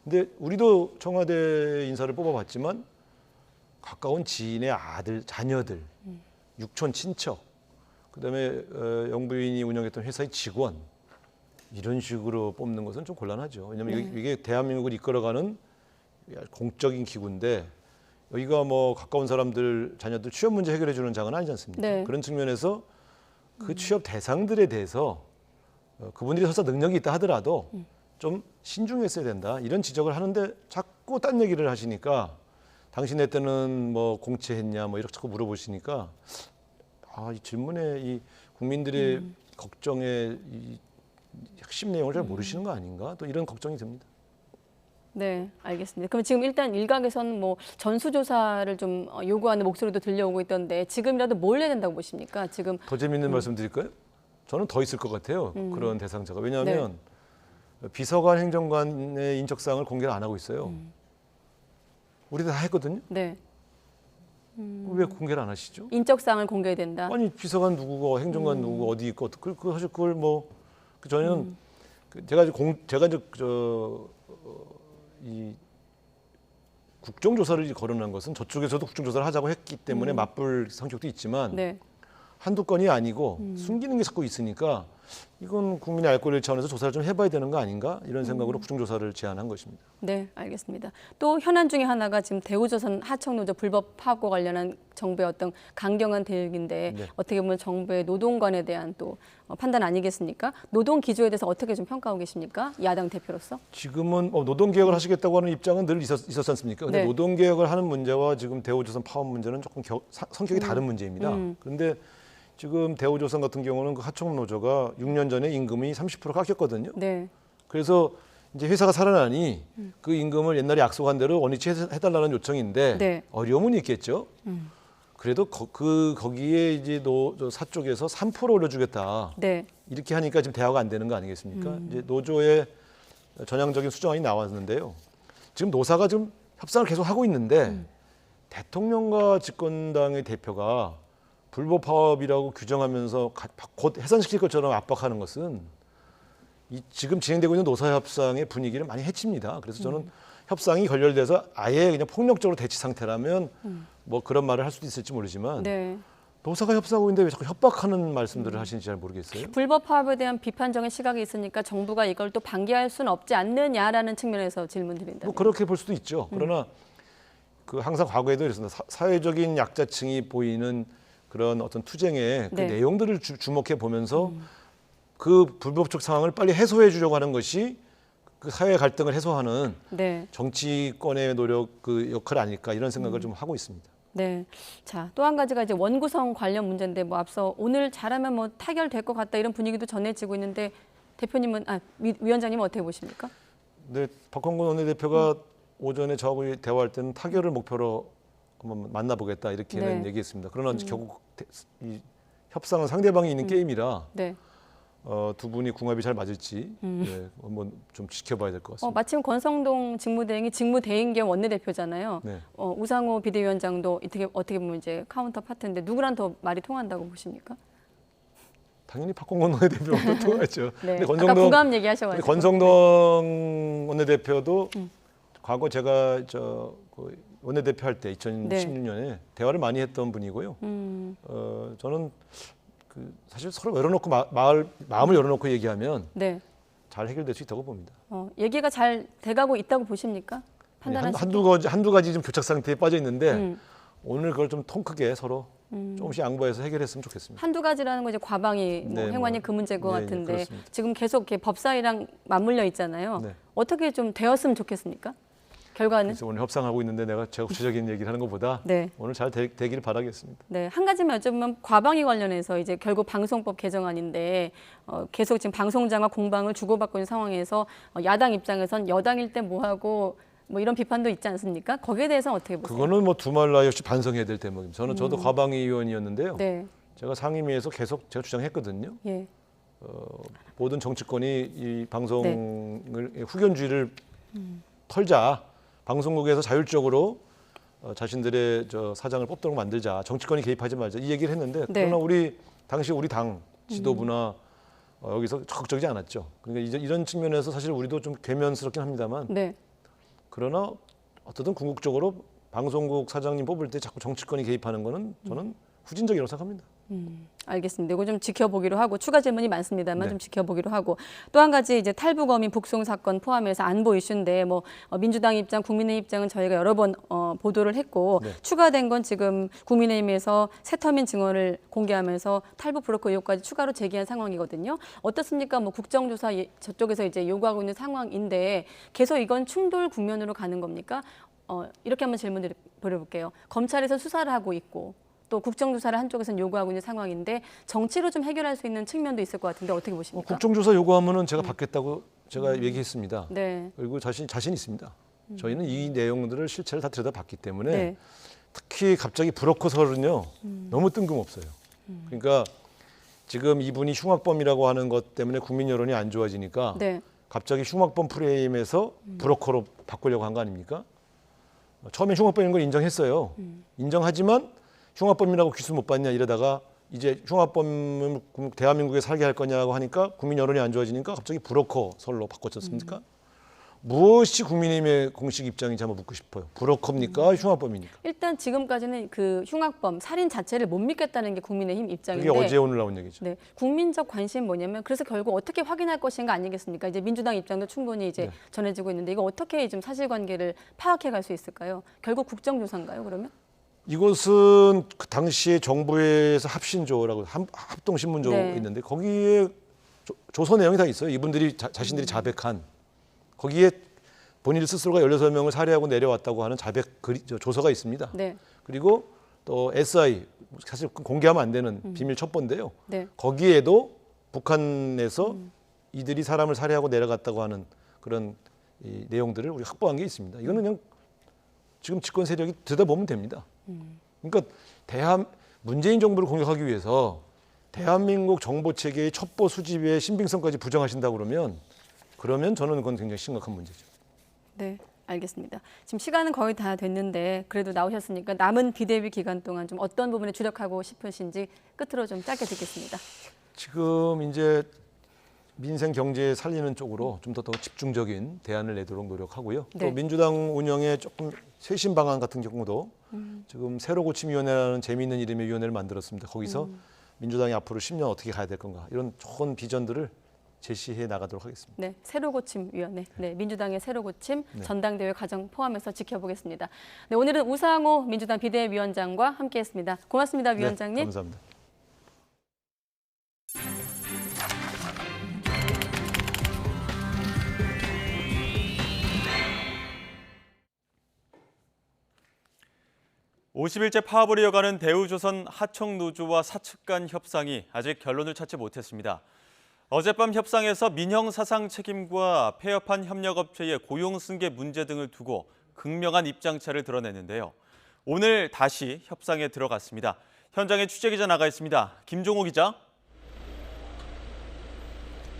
근데 우리도 청와대 인사를 뽑아봤지만 가까운 지인의 아들, 자녀들, 육촌 친척, 그다음에 영부인이 운영했던 회사의 직원 이런 식으로 뽑는 것은 좀 곤란하죠. 왜냐하면 이게 대한민국을 이끌어가는 공적인 기구인데 여기가 뭐 가까운 사람들, 자녀들 취업 문제 해결해 주는 장은 아니지 않습니까? 네. 그런 측면에서 그 취업 대상들에 대해서 그분들이 설사 능력이 있다 하더라도 좀 신중했어야 된다. 이런 지적을 하는데 자꾸 딴 얘기를 하시니까 당신네 때는 뭐 공채했냐 뭐 이렇게 자꾸 물어보시니까 이 질문에 이 국민들의 걱정의 이 핵심 내용을 잘 모르시는 거 아닌가? 또 이런 걱정이 듭니다. 네, 알겠습니다. 그럼 지금 일단 일각에서는 뭐 전수조사를 좀 요구하는 목소리도 들려오고 있던데 지금이라도 뭘 해야 된다고 보십니까? 지금 더 재밌는 말씀 드릴까요? 저는 더 있을 것 같아요. 그런 대상자가. 왜냐하면 비서관, 행정관의 인적사항을 공개를 안 하고 있어요. 우리 다 했거든요. 네. 왜 공개를 안 하시죠? 인적사항을 공개해야 된다. 아니 비서관 누구고 행정관 누구고 어디 있고 사실 그걸 뭐 저희는 제가 이제 이 국정조사를 거론한 것은 저쪽에서도 국정조사를 하자고 했기 때문에 맞불 성격도 있지만 네. 한두 건이 아니고 숨기는 게 자꾸 있으니까 이건 국민의 알 권리를 차원에서 조사를 좀 해봐야 되는 거 아닌가 이런 생각으로 국정조사를 제안한 것입니다. 네, 알겠습니다. 또 현안 중에 하나가 지금 대우조선 하청노조 불법 파업과 관련한 정부의 어떤 강경한 대응인데 네. 어떻게 보면 정부의 노동관에 대한 또 판단 아니겠습니까? 노동 기조에 대해서 어떻게 좀 평가하고 계십니까? 야당 대표로서? 지금은 노동개혁을 하시겠다고 하는 입장은 늘 있었지 않습니까? 근데 네. 노동개혁을 하는 문제와 지금 대우조선 파업 문제는 조금 성격이 다른 문제입니다. 그런데 지금 대우조선 같은 경우는 그 하청노조가 6년 전에 임금이 30% 깎였거든요. 네. 그래서 이제 회사가 살아나니 그 임금을 옛날에 약속한 대로 원위치 해달라는 요청인데 네. 어려움은 있겠죠. 그래도 거기에 이제 사 쪽에서 3% 올려주겠다. 네. 이렇게 하니까 지금 대화가 안 되는 거 아니겠습니까? 이제 노조의 전향적인 수정안이 나왔는데요. 지금 노사가 지금 협상을 계속 하고 있는데 대통령과 집권당의 대표가 불법 파업이라고 규정하면서 곧 해산시킬 것처럼 압박하는 것은 지금 진행되고 있는 노사협상의 분위기를 많이 해칩니다. 그래서 저는 협상이 결렬돼서 아예 그냥 폭력적으로 대치 상태라면 뭐 그런 말을 할 수도 있을지 모르지만 네. 노사가 협상하고 있는데 왜 자꾸 협박하는 말씀들을 하시는지 잘 모르겠어요. 불법 파업에 대한 비판적인 시각이 있으니까 정부가 이걸 또 방기할 수는 없지 않느냐라는 측면에서 질문드린다. 뭐 그렇게 볼 수도 있죠. 그러나 그 항상 과거에도 그랬습니다. 사회적인 약자층이 보이는 그런 어떤 투쟁의 그 네. 내용들을 주목해 보면서 그 불법적 상황을 빨리 해소해 주려고 하는 것이 그 사회 갈등을 해소하는 네. 정치권의 노력 그 역할 아닐까 이런 생각을 좀 하고 있습니다. 네. 자, 또 한 가지가 이제 원구성 관련 문제인데 뭐 앞서 오늘 잘하면 뭐 타결될 것 같다 이런 분위기도 전해지고 있는데 대표님은 위원장님은 어떻게 보십니까? 네, 박홍근 원내대표가 오전에 저하고 대화할 때는 타결을 목표로 한번 만나보겠다 이렇게는 네. 얘기했습니다. 그러나 결국 이 협상은 상대방이 있는 게임이라 네. 두 분이 궁합이 잘 맞을지 네, 한번 좀 지켜봐야 될 것 같습니다. 마침 권성동 직무대행이 직무대행 겸 원내대표잖아요. 네. 우상호 비대위원장도 어떻게 보면 이제 카운터 파트인데 누구랑 더 말이 통한다고 보십니까? 당연히 박홍근 원내대표와 통하죠. 네. 근데 아까 부감 얘기하셔가지고. 권성동 원내대표도 과거 제가 그 원내대표 할 때 2016년에 대화를 많이 했던 분이고요. 저는 사실 서로 열어놓고 마음을 열어놓고 얘기하면 네. 잘 해결될 수 있다고 봅니다. 얘기가 잘 돼가고 있다고 보십니까? 한두 가지 좀 교착 상태에 빠져 있는데 오늘 그걸 좀 통 크게 서로 조금씩 양보해서 해결했으면 좋겠습니다. 한두 가지라는 거 이제 과방위 네, 행안위 그 문제인 것 같은데 그렇습니다. 지금 계속 이렇게 법사위랑 맞물려 있잖아요. 네. 어떻게 좀 되었으면 좋겠습니까? 결과는? 그래서 오늘 협상하고 있는데 내가 제가 구체적인 얘기를 하는 것보다 네. 오늘 잘 되기를 바라겠습니다. 네, 한 가지만 여쭤보면 과방위 관련해서 이제 결국 방송법 개정안인데 계속 지금 방송장과 공방을 주고받고 있는 상황에서 야당 입장에선 여당일 때 뭐하고 뭐 이런 비판도 있지 않습니까? 거기에 대해서는 어떻게 보세요? 그거는 뭐 두말 나위 없이 반성해야 될 대목입니다. 저도 과방위 위원이었는데요. 네. 제가 상임위에서 계속 제가 주장했거든요. 예. 모든 정치권이 이 방송을 후견주의를 털자. 방송국에서 자율적으로 자신들의 사장을 뽑도록 만들자. 정치권이 개입하지 말자. 이 얘기를 했는데 네. 그러나 당시 우리 당 지도부나 여기서 적극적이지 않았죠. 그러니까 이제 이런 측면에서 사실 우리도 좀 괴면스럽긴 합니다만 네. 그러나 어떻든 궁극적으로 방송국 사장님 뽑을 때 자꾸 정치권이 개입하는 거는 저는 후진적이라고 생각합니다. 알겠습니다. 이거 좀 지켜보기로 하고 추가 질문이 많습니다만 네. 좀 지켜보기로 하고 또 한 가지 이제 탈북어민 북송 사건 포함해서 안보 이슈인데 뭐 민주당 입장, 국민의힘 입장은 저희가 여러 번 보도를 했고 네. 추가된 건 지금 국민의힘에서 새터민 증언을 공개하면서 탈북 브로커 의혹까지 추가로 제기한 상황이거든요. 어떻습니까? 뭐 국정조사 저쪽에서 이제 요구하고 있는 상황인데 계속 이건 충돌 국면으로 가는 겁니까? 이렇게 한번 질문 드려볼게요. 검찰에서 수사를 하고 있고. 또 국정조사를 한쪽에서는 요구하고 있는 상황인데 정치로 좀 해결할 수 있는 측면도 있을 것 같은데 어떻게 보십니까? 국정조사 요구하면은 제가 받겠다고 제가 얘기했습니다. 네. 그리고 자신 있습니다. 저희는 이 내용들을 실체를 다 들여다봤기 때문에 네. 특히 갑자기 브로커설은요 너무 뜬금없어요. 그러니까 지금 이분이 흉악범이라고 하는 것 때문에 국민 여론이 안 좋아지니까 네. 갑자기 흉악범 프레임에서 브로커로 바꾸려고 한 거 아닙니까? 처음엔 흉악범인 걸 인정했어요. 인정하지만 흉악범이라고 귀수 못 받냐 이러다가 이제 흉악범을 대한민국에 살게 할 거냐고 하니까 국민 여론이 안 좋아지니까 갑자기 브로커설로 바꿨지 않습니까? 무엇이 국민의힘의 공식 입장인지 한번 묻고 싶어요. 브로커입니까? 흉악범입니까? 일단 지금까지는 그 흉악범, 살인 자체를 못 믿겠다는 게 국민의힘 입장인데. 그게 어제 오늘 나온 얘기죠. 네, 국민적 관심은 뭐냐면 그래서 결국 어떻게 확인할 것인가 아니겠습니까? 이제 민주당 입장도 충분히 이제 전해지고 있는데 이거 어떻게 좀 사실관계를 파악해 갈 수 있을까요? 결국 국정조사인가요, 그러면? 이것은 그 당시에 정부에서 합신조라고 합동신문조 있는데 거기에 조서 내용이 다 있어요. 이분들이 자신들이 자백한 거기에 본인 스스로가 16명을 살해하고 내려왔다고 하는 자백 조서가 있습니다. 네. 그리고 또 SI, 사실 공개하면 안 되는 비밀 첩보인데요. 네. 거기에도 북한에서 이들이 사람을 살해하고 내려갔다고 하는 그런 이 내용들을 우리가 확보한 게 있습니다. 이거는 그냥 지금 집권 세력이 들여다보면 됩니다. 그러니까 문재인 정부를 공격하기 위해서 대한민국 정보 체계의 첩보 수집의 신빙성까지 부정하신다고 그러면 저는 그건 굉장히 심각한 문제죠. 네, 알겠습니다. 지금 시간은 거의 다 됐는데 그래도 나오셨으니까 남은 비대위 기간 동안 좀 어떤 부분에 주력하고 싶으신지 끝으로 좀 짧게 듣겠습니다. 지금 이제 민생 경제 살리는 쪽으로 좀 더 집중적인 대안을 내도록 노력하고요. 네. 또 민주당 운영에 조금 쇄신 방안 같은 경우도 지금 새로 고침위원회라는 재미있는 이름의 위원회를 만들었습니다. 거기서 민주당이 앞으로 10년 어떻게 가야 될 건가 이런 좋은 비전들을 제시해 나가도록 하겠습니다. 네, 새로고침위원회, 네, 민주당의 새로고침 전당대회 과정 포함해서 지켜보겠습니다. 네, 오늘은 우상호 민주당 비대위원장과 함께했습니다. 고맙습니다, 위원장님. 네, 감사합니다. (50일째) 파업을 이어가는 대우조선 하청노조와 사측 간 협상이 아직 결론을 찾지 못했습니다. 어젯밤 협상에서 민형사상 책임과 폐업한 협력업체의 고용승계 문제 등을 두고 극명한 입장차를 드러냈는데요. 오늘 다시 협상에 들어갔습니다. 현장에 취재기자 나가 있습니다. 김종호 기자.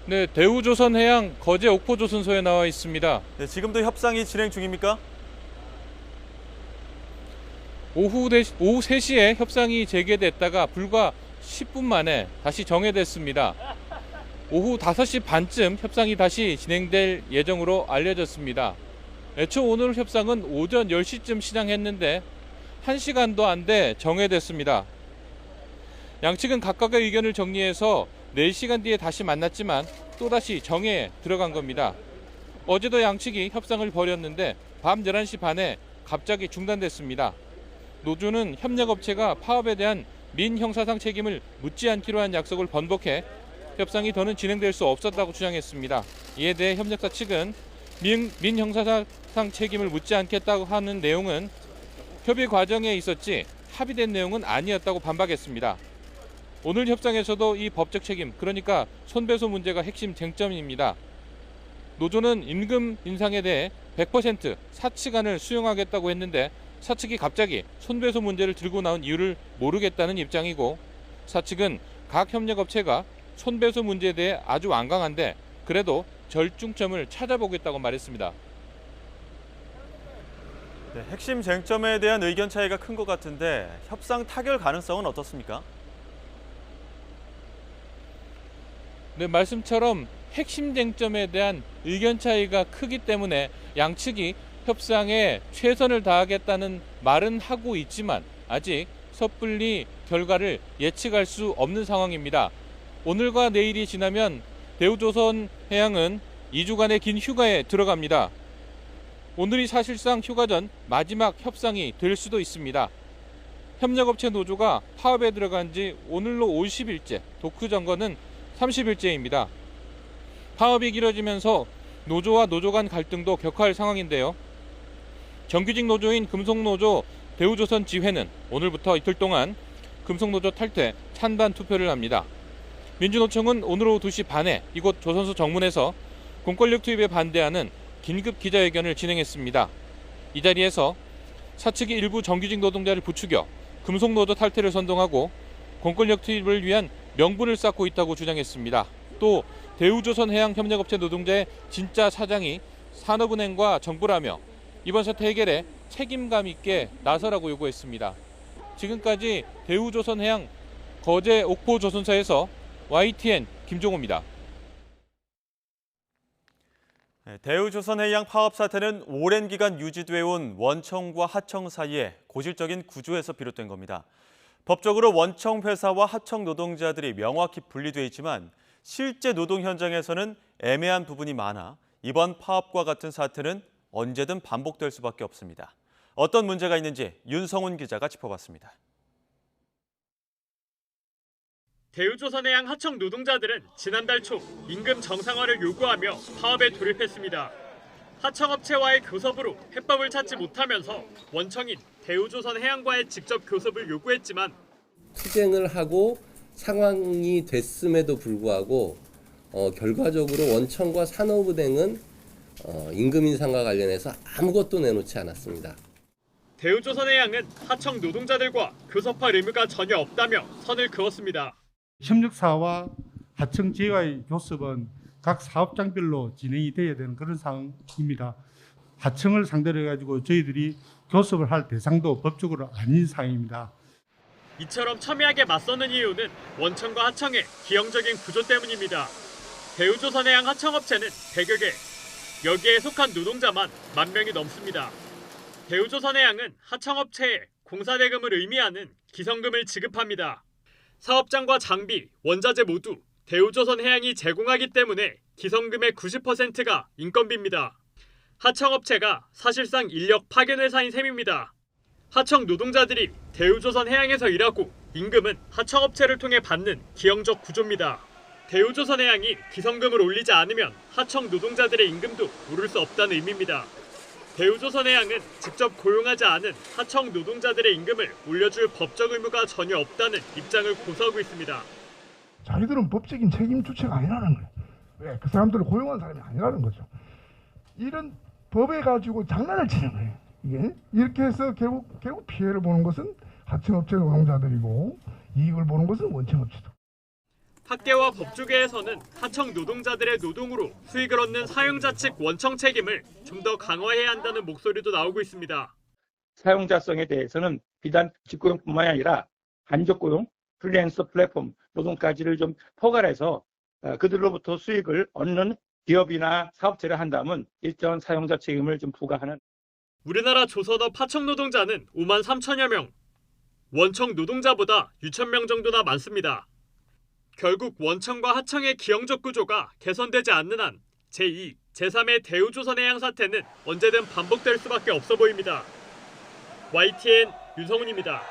네, 대우조선해양 거제 옥포조선소에 나와 있습니다. 네, 지금도 협상이 진행 중입니까? 오후 3시에 협상이 재개됐다가 불과 10분 만에 다시 정회됐습니다. 오후 5시 반쯤 협상이 다시 진행될 예정으로 알려졌습니다. 애초 오늘 협상은 오전 10시쯤 시작했는데 1시간도 안 돼 정회됐습니다. 양측은 각각의 의견을 정리해서 4시간 뒤에 다시 만났지만 또다시 정회에 들어간 겁니다. 어제도 양측이 협상을 벌였는데 밤 11시 반에 갑자기 중단됐습니다. 노조는 협력업체가 파업에 대한 민형사상 책임을 묻지 않기로 한 약속을 번복해 협상이 더는 진행될 수 없었다고 주장했습니다. 이에 대해 협력사 측은 민형사상 책임을 묻지 않겠다고 하는 내용은 협의 과정에 있었지 합의된 내용은 아니었다고 반박했습니다. 오늘 협상에서도 이 법적 책임, 그러니까 손배소 문제가 핵심 쟁점입니다. 노조는 임금 인상에 대해 100% 사측안을 수용하겠다고 했는데 사측이 갑자기 손배소 문제를 들고 나온 이유를 모르겠다는 입장이고, 사측은 각 협력업체가 손배소 문제에 대해 아주 완강한데 그래도 절충점을 찾아보겠다고 말했습니다. 네, 핵심 쟁점에 대한 의견 차이가 큰 것 같은데 협상 타결 가능성은 어떻습니까? 네, 말씀처럼 핵심 쟁점에 대한 의견 차이가 크기 때문에 양측이 협상에 최선을 다하겠다는 말은 하고 있지만 아직 섣불리 결과를 예측할 수 없는 상황입니다. 오늘과 내일이 지나면 대우조선해양은 2주간의 긴 휴가에 들어갑니다. 오늘이 사실상 휴가 전 마지막 협상이 될 수도 있습니다. 협력업체 노조가 파업에 들어간 지 오늘로 50일째, 도크정거는 30일째입니다. 파업이 길어지면서 노조와 노조 간 갈등도 격화할 상황인데요. 정규직 노조인 금속노조 대우조선 지회는 오늘부터 이틀 동안 금속노조 탈퇴 찬반 투표를 합니다. 민주노총은 오늘 오후 2시 반에 이곳 조선소 정문에서 공권력 투입에 반대하는 긴급 기자회견을 진행했습니다. 이 자리에서 사측이 일부 정규직 노동자를 부추겨 금속노조 탈퇴를 선동하고 공권력 투입을 위한 명분을 쌓고 있다고 주장했습니다. 또 대우조선해양협력업체 노동자의 진짜 사장이 산업은행과 정부라며 이번 사태 해결에 책임감 있게 나서라고 요구했습니다. 지금까지 대우조선해양 거제 옥포조선사에서 YTN 김종호입니다. 대우조선해양 파업 사태는 오랜 기간 유지돼 온 원청과 하청 사이에 고질적인 구조에서 비롯된 겁니다. 법적으로 원청 회사와 하청 노동자들이 명확히 분리돼 있지만 실제 노동 현장에서는 애매한 부분이 많아 이번 파업과 같은 사태는 언제든 반복될 수밖에 없습니다. 어떤 문제가 있는지 윤성훈 기자가 짚어봤습니다. 대우조선해양 하청 노동자들은 지난달 초 임금 정상화를 요구하며 파업에 돌입했습니다. 하청업체와의 교섭으로 해법을 찾지 못하면서 원청인 대우조선해양과의 직접 교섭을 요구했지만 투쟁을 하고 상황이 됐음에도 불구하고 결과적으로 원청과 산업은행은 임금 인상과 관련해서 아무것도 내놓지 않았습니다. 대우조선해양은 하청 노동자들과 교섭할 의무가 전혀 없다며 선을 그었습니다. 협력사와 하청지와의 교섭은 각 사업장별로 진행이 돼야 되는 그런 상황입니다. 하청을 상대로 해가지고 저희들이 교섭을 할 대상도 법적으로 아닌 상황입니다. 이처럼 첨예하게 맞서는 이유는 원청과 하청의 기형적인 구조 때문입니다. 대우조선해양 하청업체는 100여 개, 여기에 속한 노동자만 10,000명이 넘습니다. 대우조선해양은 하청업체에 공사대금을 의미하는 기성금을 지급합니다. 사업장과 장비, 원자재 모두 대우조선해양이 제공하기 때문에 기성금의 90%가 인건비입니다. 하청업체가 사실상 인력 파견 회사인 셈입니다. 하청 노동자들이 대우조선해양에서 일하고 임금은 하청업체를 통해 받는 기형적 구조입니다. 대우조선해양이 기성금을 올리지 않으면 하청 노동자들의 임금도 오를 수 없다는 의미입니다. 대우조선해양은 직접 고용하지 않은 하청 노동자들의 임금을 올려줄 법적 의무가 전혀 없다는 입장을 고수하고 있습니다. 자기들은 법적인 책임 주체가 아니라는 거예요. 왜? 그 사람들을 고용한 사람이 아니라는 거죠. 이런 법에 가지고 장난을 치는 거예요. 이게 이렇게 해서 결국 피해를 보는 것은 하청업체 노동자들이고 이익을 보는 것은 원청업체다. 학계와 법조계에서는 하청 노동자들의 노동으로 수익을 얻는 사용자 측 원청 책임을 좀 더 강화해야 한다는 목소리도 나오고 있습니다. 사용자성에 대해서는 비단 직고용뿐만 아니라 간접고용, 프리랜서 플랫폼 노동까지를 좀 포괄해서 그들로부터 수익을 얻는 기업이나 사업체를 한다면 일정한 사용자 책임을 좀 부과하는. 우리나라 조선업 하청 노동자는 53,000여 명, 원청 노동자보다 6,000명 정도나 많습니다. 결국 원청과 하청의 기형적 구조가 개선되지 않는 한 제2, 제3의 대우조선해양 사태는 언제든 반복될 수밖에 없어 보입니다. YTN 윤성훈입니다.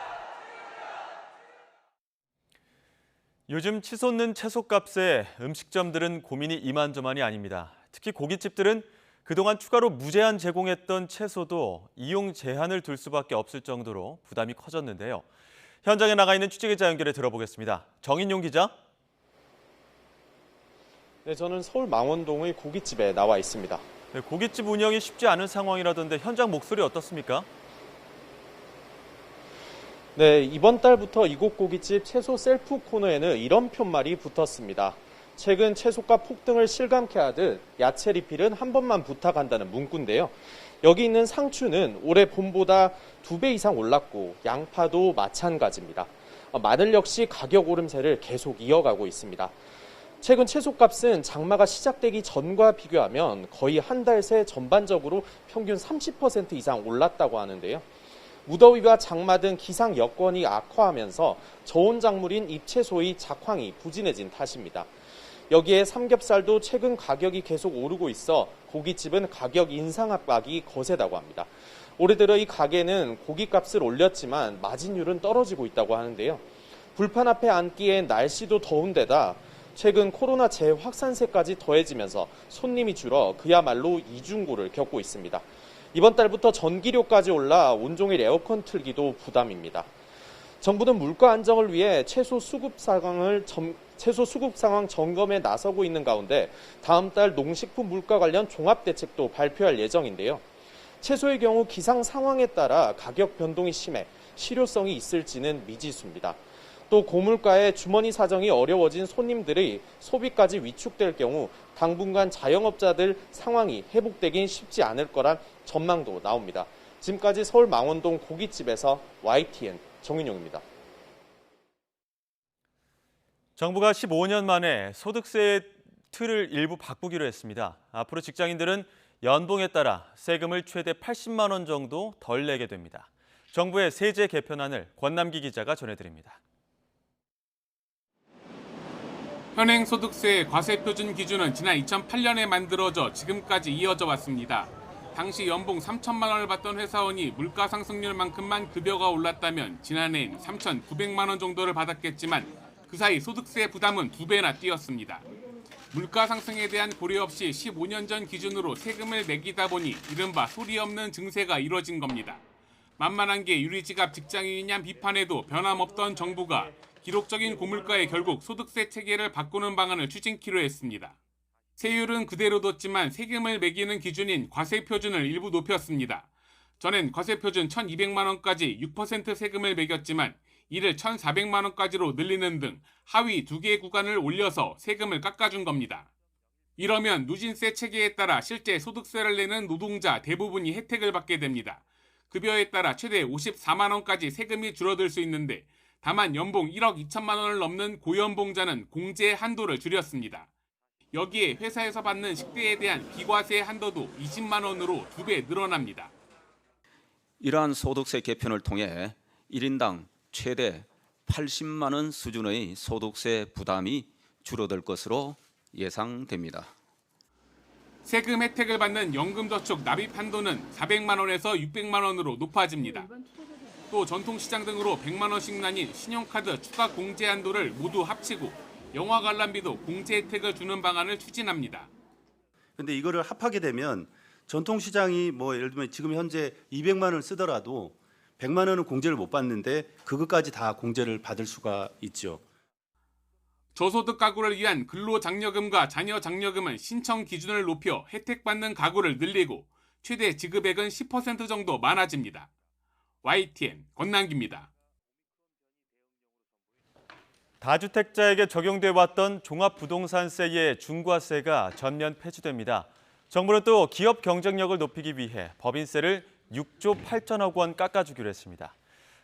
요즘 치솟는 채소값에 음식점들은 고민이 이만저만이 아닙니다. 특히 고깃집들은 그동안 추가로 무제한 제공했던 채소도 이용 제한을 둘 수밖에 없을 정도로 부담이 커졌는데요. 현장에 나가 있는 취재기자 연결해 들어보겠습니다. 정인용 기자. 네, 저는 서울 망원동의 고깃집에 나와 있습니다. 네, 고깃집 운영이 쉽지 않은 상황이라던데 현장 목소리 어떻습니까? 네, 이번 달부터 이곳 고깃집 채소 셀프 코너에는 이런 표말이 붙었습니다. 최근 채소값 폭등을 실감케 하듯 야채 리필은 한 번만 부탁한다는 문구인데요. 여기 있는 상추는 올해 봄보다 2배 이상 올랐고 양파도 마찬가지입니다. 마늘 역시 가격 오름세를 계속 이어가고 있습니다. 최근 채소값은 장마가 시작되기 전과 비교하면 거의 한 달 새 전반적으로 평균 30% 이상 올랐다고 하는데요. 무더위와 장마 등 기상 여건이 악화하면서 저온 작물인 잎채소의 작황이 부진해진 탓입니다. 여기에 삼겹살도 최근 가격이 계속 오르고 있어 고깃집은 가격 인상 압박이 거세다고 합니다. 올해 들어 이 가게는 고깃값을 올렸지만 마진율은 떨어지고 있다고 하는데요. 불판 앞에 앉기엔 날씨도 더운 데다 최근 코로나 재확산세까지 더해지면서 손님이 줄어 그야말로 이중고를 겪고 있습니다. 이번 달부터 전기료까지 올라 온종일 에어컨 틀기도 부담입니다. 정부는 물가 안정을 위해 채소 수급 상황 점검에 나서고 있는 가운데 다음 달 농식품 물가 관련 종합대책도 발표할 예정인데요. 채소의 경우 기상 상황에 따라 가격 변동이 심해 실효성이 있을지는 미지수입니다. 또 고물가에 주머니 사정이 어려워진 손님들의 소비까지 위축될 경우 당분간 자영업자들 상황이 회복되긴 쉽지 않을 거란 전망도 나옵니다. 지금까지 서울 망원동 고깃집에서 YTN 정윤용입니다. 정부가 15년 만에 소득세의 틀을 일부 바꾸기로 했습니다. 앞으로 직장인들은 연봉에 따라 세금을 최대 80만 원 정도 덜 내게 됩니다. 정부의 세제 개편안을 권남기 기자가 전해드립니다. 현행 소득세의 과세표준 기준은 지난 2008년에 만들어져 지금까지 이어져 왔습니다. 당시 연봉 3천만 원을 받던 회사원이 물가 상승률만큼만 급여가 올랐다면 지난해엔 3,900만 원 정도를 받았겠지만 그 사이 소득세 부담은 2배나 뛰었습니다. 물가 상승에 대한 고려 없이 15년 전 기준으로 세금을 매기다 보니 이른바 소리 없는 증세가 이뤄진 겁니다. 만만한 게 유리지갑 직장인이냐 비판에도 변함없던 정부가 기록적인 고물가에 결국 소득세 체계를 바꾸는 방안을 추진키로 했습니다. 세율은 그대로 뒀지만 세금을 매기는 기준인 과세표준을 일부 높였습니다. 전엔 과세표준 1,200만 원까지 6% 세금을 매겼지만 이를 1,400만 원까지로 늘리는 등 하위 2개 구간을 올려서 세금을 깎아준 겁니다. 이러면 누진세 체계에 따라 실제 소득세를 내는 노동자 대부분이 혜택을 받게 됩니다. 급여에 따라 최대 54만 원까지 세금이 줄어들 수 있는데 다만 연봉 1억 2천만 원을 넘는 고연봉자는 공제 한도를 줄였습니다. 여기에 회사에서 받는 식대에 대한 비과세 한도도 20만 원으로 2배 늘어납니다. 이러한 소득세 개편을 통해 1인당 최대 80만 원 수준의 소득세 부담이 줄어들 것으로 예상됩니다. 세금 혜택을 받는 연금저축 납입 한도는 400만 원에서 600만 원으로 높아집니다. 또 전통시장 등으로 100만 원씩 나뉜 신용카드 추가 공제 한도를 모두 합치고 영화 관람비도 공제 혜택을 주는 방안을 추진합니다. 근데 이거를 합하게 되면 전통시장이 예를 들면 지금 현재 200만 원을 쓰더라도 100만 원은 공제를 못 받는데 그것까지 다 공제를 받을 수가 있죠. 저소득 가구를 위한 근로장려금과 자녀장려금은 신청 기준을 높여 혜택받는 가구를 늘리고 최대 지급액은 10% 정도 많아집니다. YTN 권남기입니다. 다주택자에게 적용돼 왔던 종합부동산세의 중과세가 전면 폐지됩니다. 정부는 또 기업 경쟁력을 높이기 위해 법인세를 6조 8천억 원 깎아주기로 했습니다.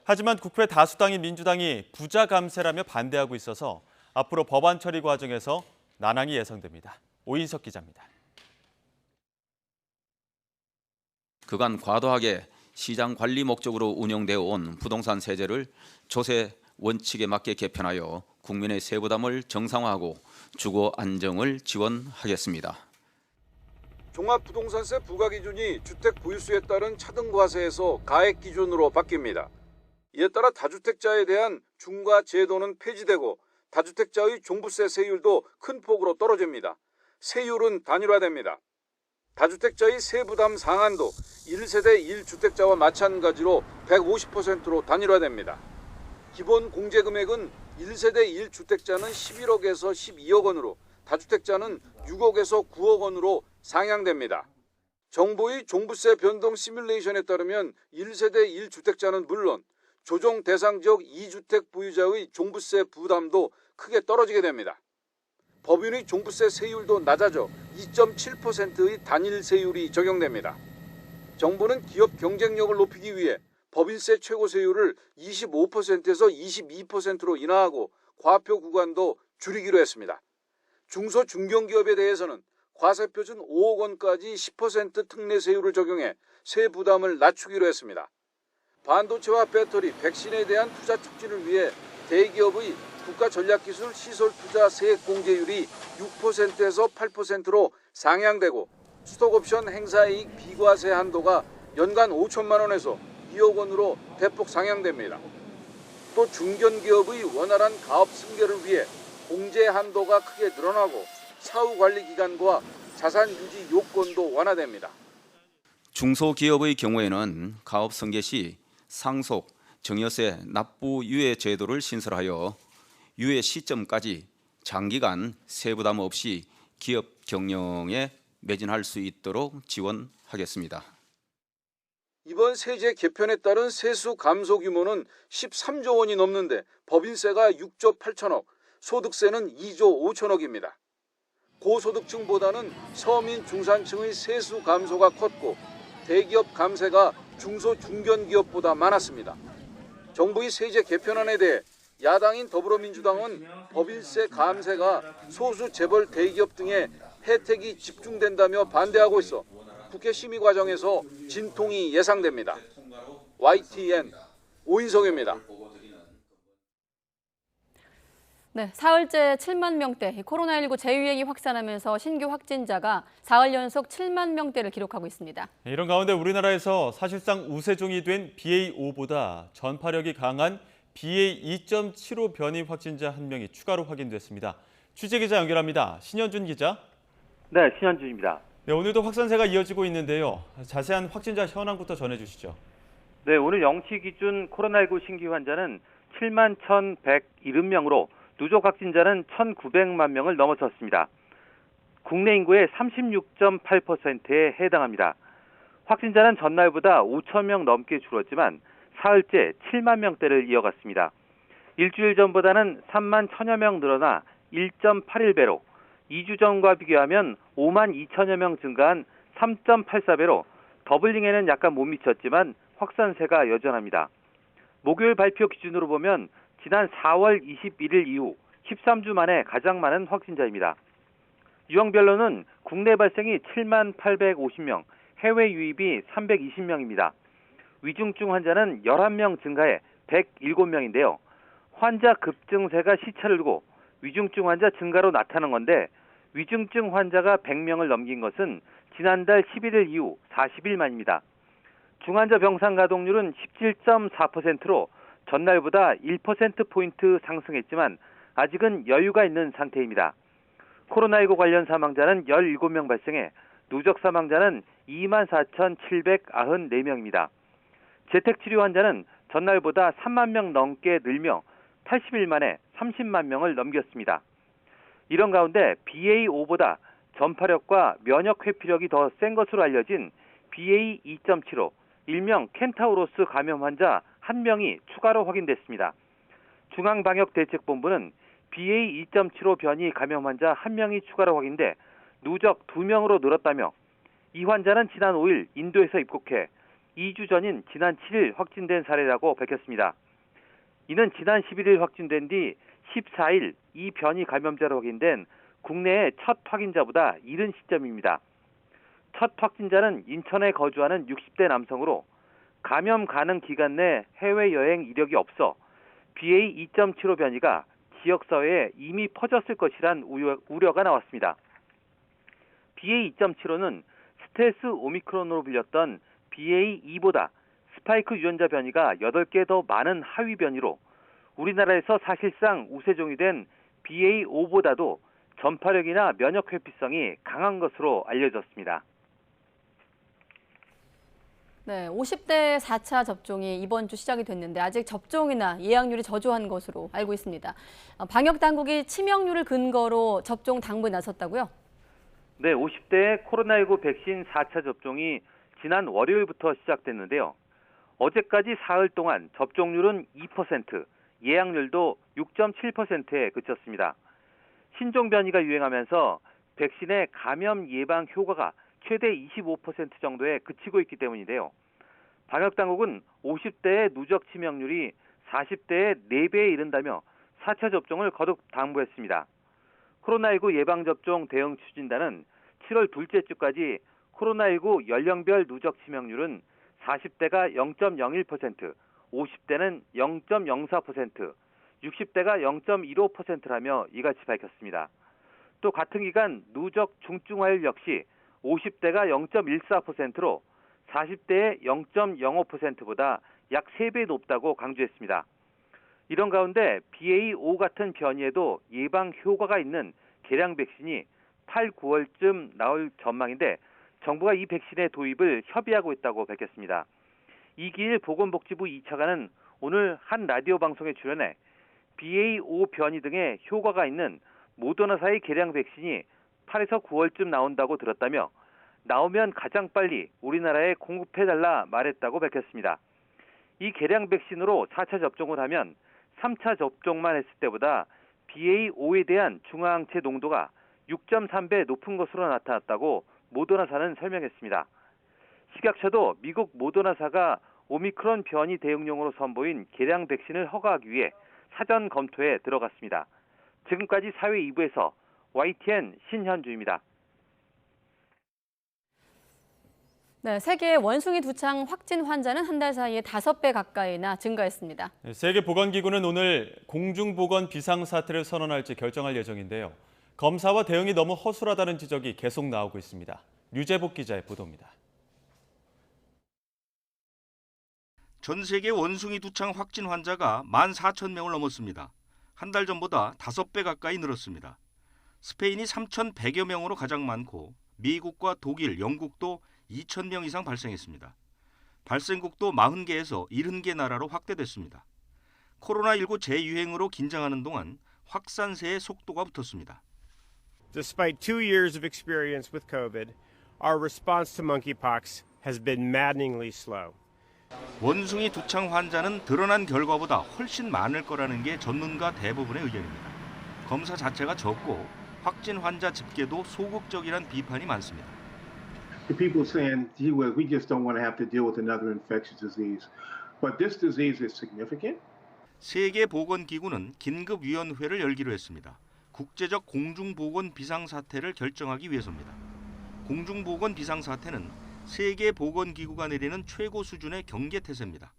하지만 국회 다수당인 민주당이 부자 감세라며 반대하고 있어서 앞으로 법안 처리 과정에서 난항이 예상됩니다. 오인석 기자입니다. 그간 과도하게 시장 관리 목적으로 운영되어 온 부동산 세제를 조세 원칙에 맞게 개편하여 국민의 세부담을 정상화하고 주거 안정을 지원하겠습니다. 종합부동산세 부과기준이 주택 보유수에 따른 차등과세에서 가액 기준으로 바뀝니다. 이에 따라 다주택자에 대한 중과 제도는 폐지되고 다주택자의 종부세 세율도 큰 폭으로 떨어집니다. 세율은 단일화됩니다. 다주택자의 세부담 상한도 1세대 1주택자와 마찬가지로 150%로 단일화됩니다. 기본 공제금액은 1세대 1주택자는 11억에서 12억 원으로 다주택자는 6억에서 9억 원으로 상향됩니다. 정부의 종부세 변동 시뮬레이션에 따르면 1세대 1주택자는 물론 조정 대상 지역 2주택 보유자의 종부세 부담도 크게 떨어지게 됩니다. 법인의 종부세 세율도 낮아져 2.7%의 단일 세율이 적용됩니다. 정부는 기업 경쟁력을 높이기 위해 법인세 최고 세율을 25%에서 22%로 인하하고 과표 구간도 줄이기로 했습니다. 중소 중견기업에 대해서는 과세표준 5억 원까지 10% 특례 세율을 적용해 세 부담을 낮추기로 했습니다. 반도체와 배터리, 백신에 대한 투자 촉진을 위해 대기업의 국가전략기술 시설 투자 세액 공제율이 6%에서 8%로 상향되고 스톡옵션 행사이익 비과세 한도가 연간 5천만 원에서 2억 원으로 대폭 상향됩니다. 또 중견기업의 원활한 가업 승계를 위해 공제 한도가 크게 늘어나고 사후 관리 기간과 자산 유지 요건도 완화됩니다. 중소기업의 경우에는 가업 승계 시 상속, 증여세 납부 유예 제도를 신설하여 유예 시점까지 장기간 세부담 없이 기업 경영에 매진할 수 있도록 지원하겠습니다. 이번 세제 개편에 따른 세수 감소 규모는 13조 원이 넘는데 법인세가 6조 8천억, 소득세는 2조 5천억입니다. 고소득층보다는 서민 중산층의 세수 감소가 컸고 대기업 감세가 중소 중견기업보다 많았습니다. 정부의 세제 개편안에 대해 야당인 더불어민주당은 법인세 감세가 소수 재벌 대기업 등의 혜택이 집중된다며 반대하고 있어 국회 심의 과정에서 진통이 예상됩니다. YTN 오인성입니다. 네, 사흘째 7만 명대, 코로나19 재유행이 확산하면서 신규 확진자가 사흘 연속 7만 명대를 기록하고 있습니다. 이런 가운데 우리나라에서 사실상 우세종이 된 BA.5보다 전파력이 강한 BA.2.75 변이 확진자 1명이 추가로 확인됐습니다. 취재기자 연결합니다. 신현준 기자. 네, 신현준입니다. 네, 오늘도 확산세가 이어지고 있는데요. 자세한 확진자 현황부터 전해주시죠. 네, 오늘 0시 기준 코로나19 신규 환자는 7만 1,170명으로 누적 확진자는 1,900만 명을 넘어섰습니다. 국내 인구의 36.8%에 해당합니다. 확진자는 전날보다 5천 명 넘게 줄었지만 사흘째 7만 명대를 이어갔습니다. 일주일 전보다는 3만 1천여 명 늘어나 1.81배로 2주 전과 비교하면 5만 2천여 명 증가한 3.84배로 더블링에는 약간 못 미쳤지만 확산세가 여전합니다. 목요일 발표 기준으로 보면 지난 4월 21일 이후 13주 만에 가장 많은 확진자입니다. 유형별로는 국내 발생이 7만 850명, 해외 유입이 320명입니다. 위중증 환자는 11명 증가해 107명인데요. 환자 급증세가 시차를 두고 위중증 환자 증가로 나타난 건데 위중증 환자가 100명을 넘긴 것은 지난달 11일 이후 40일 만입니다. 중환자 병상 가동률은 17.4%로 전날보다 1%포인트 상승했지만 아직은 여유가 있는 상태입니다. 코로나19 관련 사망자는 17명 발생해 누적 사망자는 24,794명입니다. 재택치료 환자는 전날보다 3만 명 넘게 늘며 80일 만에 30만 명을 넘겼습니다. 이런 가운데 BA.5보다 전파력과 면역 회피력이 더 센 것으로 알려진 BA.2.75, 일명 켄타우로스 감염 환자 1명이 추가로 확인됐습니다. 중앙방역대책본부는 BA.2.75 변이 감염 환자 1명이 추가로 확인돼 누적 2명으로 늘었다며 이 환자는 지난 5일 인도에서 입국해 2주 전인 지난 7일 확진된 사례라고 밝혔습니다. 이는 지난 11일 확진된 뒤 14일 이 변이 감염자로 확인된 국내의 첫 확진자보다 이른 시점입니다. 첫 확진자는 인천에 거주하는 60대 남성으로 감염 가능 기간 내 해외여행 이력이 없어 BA.2.75 변이가 지역사회에 이미 퍼졌을 것이란 우려가 나왔습니다. BA.2.75는 스텔스 오미크론으로 불렸던 BA.2보다 스파이크 유전자 변이가 8개 더 많은 하위 변이로 우리나라에서 사실상 우세종이 된 BA.5보다도 전파력이나 면역 회피성이 강한 것으로 알려졌습니다. 네, 50대 4차 접종이 이번 주 시작이 됐는데 아직 접종이나 예약률이 저조한 것으로 알고 있습니다. 방역 당국이 치명률을 근거로 접종 당부에 나섰다고요? 네, 50대 코로나19 백신 4차 접종이 지난 월요일부터 시작됐는데요. 어제까지 사흘 동안 접종률은 2%, 예약률도 6.7%에 그쳤습니다. 신종 변이가 유행하면서 백신의 감염 예방 효과가 최대 25% 정도에 그치고 있기 때문인데요. 방역당국은 50대의 누적 치명률이 40대의 4배에 이른다며 4차 접종을 거듭 당부했습니다. 코로나19 예방접종 대응 추진단은 7월 둘째 주까지 코로나19 연령별 누적 치명률은 40대가 0.01%, 50대는 0.04%, 60대가 0.15%라며 이같이 밝혔습니다. 또 같은 기간 누적 중증화율 역시 50대가 0.14%로 40대의 0.05%보다 약 3배 높다고 강조했습니다. 이런 가운데 BA.5 같은 변이에도 예방 효과가 있는 개량 백신이 8, 9월쯤 나올 전망인데 정부가 이 백신의 도입을 협의하고 있다고 밝혔습니다. 이기일 보건복지부 2차관은 오늘 한 라디오 방송에 출연해 BA.5 변이 등의 효과가 있는 모더나사의 개량 백신이 8에서 9월쯤 나온다고 들었다며 나오면 가장 빨리 우리나라에 공급해달라 말했다고 밝혔습니다. 이 개량 백신으로 4차 접종을 하면 3차 접종만 했을 때보다 BA.5에 대한 중화항체 농도가 6.3배 높은 것으로 나타났다고 모더나사는 설명했습니다. 식약처도 미국 모더나사가 오미크론 변이 대응용으로 선보인 개량 백신을 허가하기 위해 사전 검토에 들어갔습니다. 지금까지 사회 2부에서 YTN 신현주입니다. 네, 세계 원숭이 두창 확진 환자는 한 달 사이에 5배 가까이나 증가했습니다. 세계보건기구는 오늘 공중보건 비상사태를 선언할지 결정할 예정인데요. 검사와 대응이 너무 허술하다는 지적이 계속 나오고 있습니다. 류재복 기자의 보도입니다. 전 세계 원숭이 두창 확진 환자가 14,000명을 넘었습니다. 한 달 전보다 5배 가까이 늘었습니다. 스페인이 3,100여 명으로 가장 많고 미국과 독일, 영국도 2,000명 이상 발생했습니다. 발생국도 40개에서 70개 나라로 확대됐습니다. 코로나19 재유행으로 긴장하는 동안 확산세의 속도가 붙었습니다. Despite 2 years of experience with COVID, our response to monkeypox has been maddeningly slow. 원숭이 두창 환자는 드러난 결과보다 훨씬 많을 거라는 게 전문가 대부분의 의견입니다. 검사 자체가 적고 확진 환자 집계도 소극적이란 비판이 많습니다. The people saying, gee, well, we just don't want to have to deal with another infectious disease. But this disease is significant. 세계보건기구는 긴급위원회를 열기로 했습니다. 국제적 공중보건 비상사태를 결정하기 위해서입니다. 공중보건 비상사태는 세계보건기구가 내리는 최고 수준의 경계태세입니다.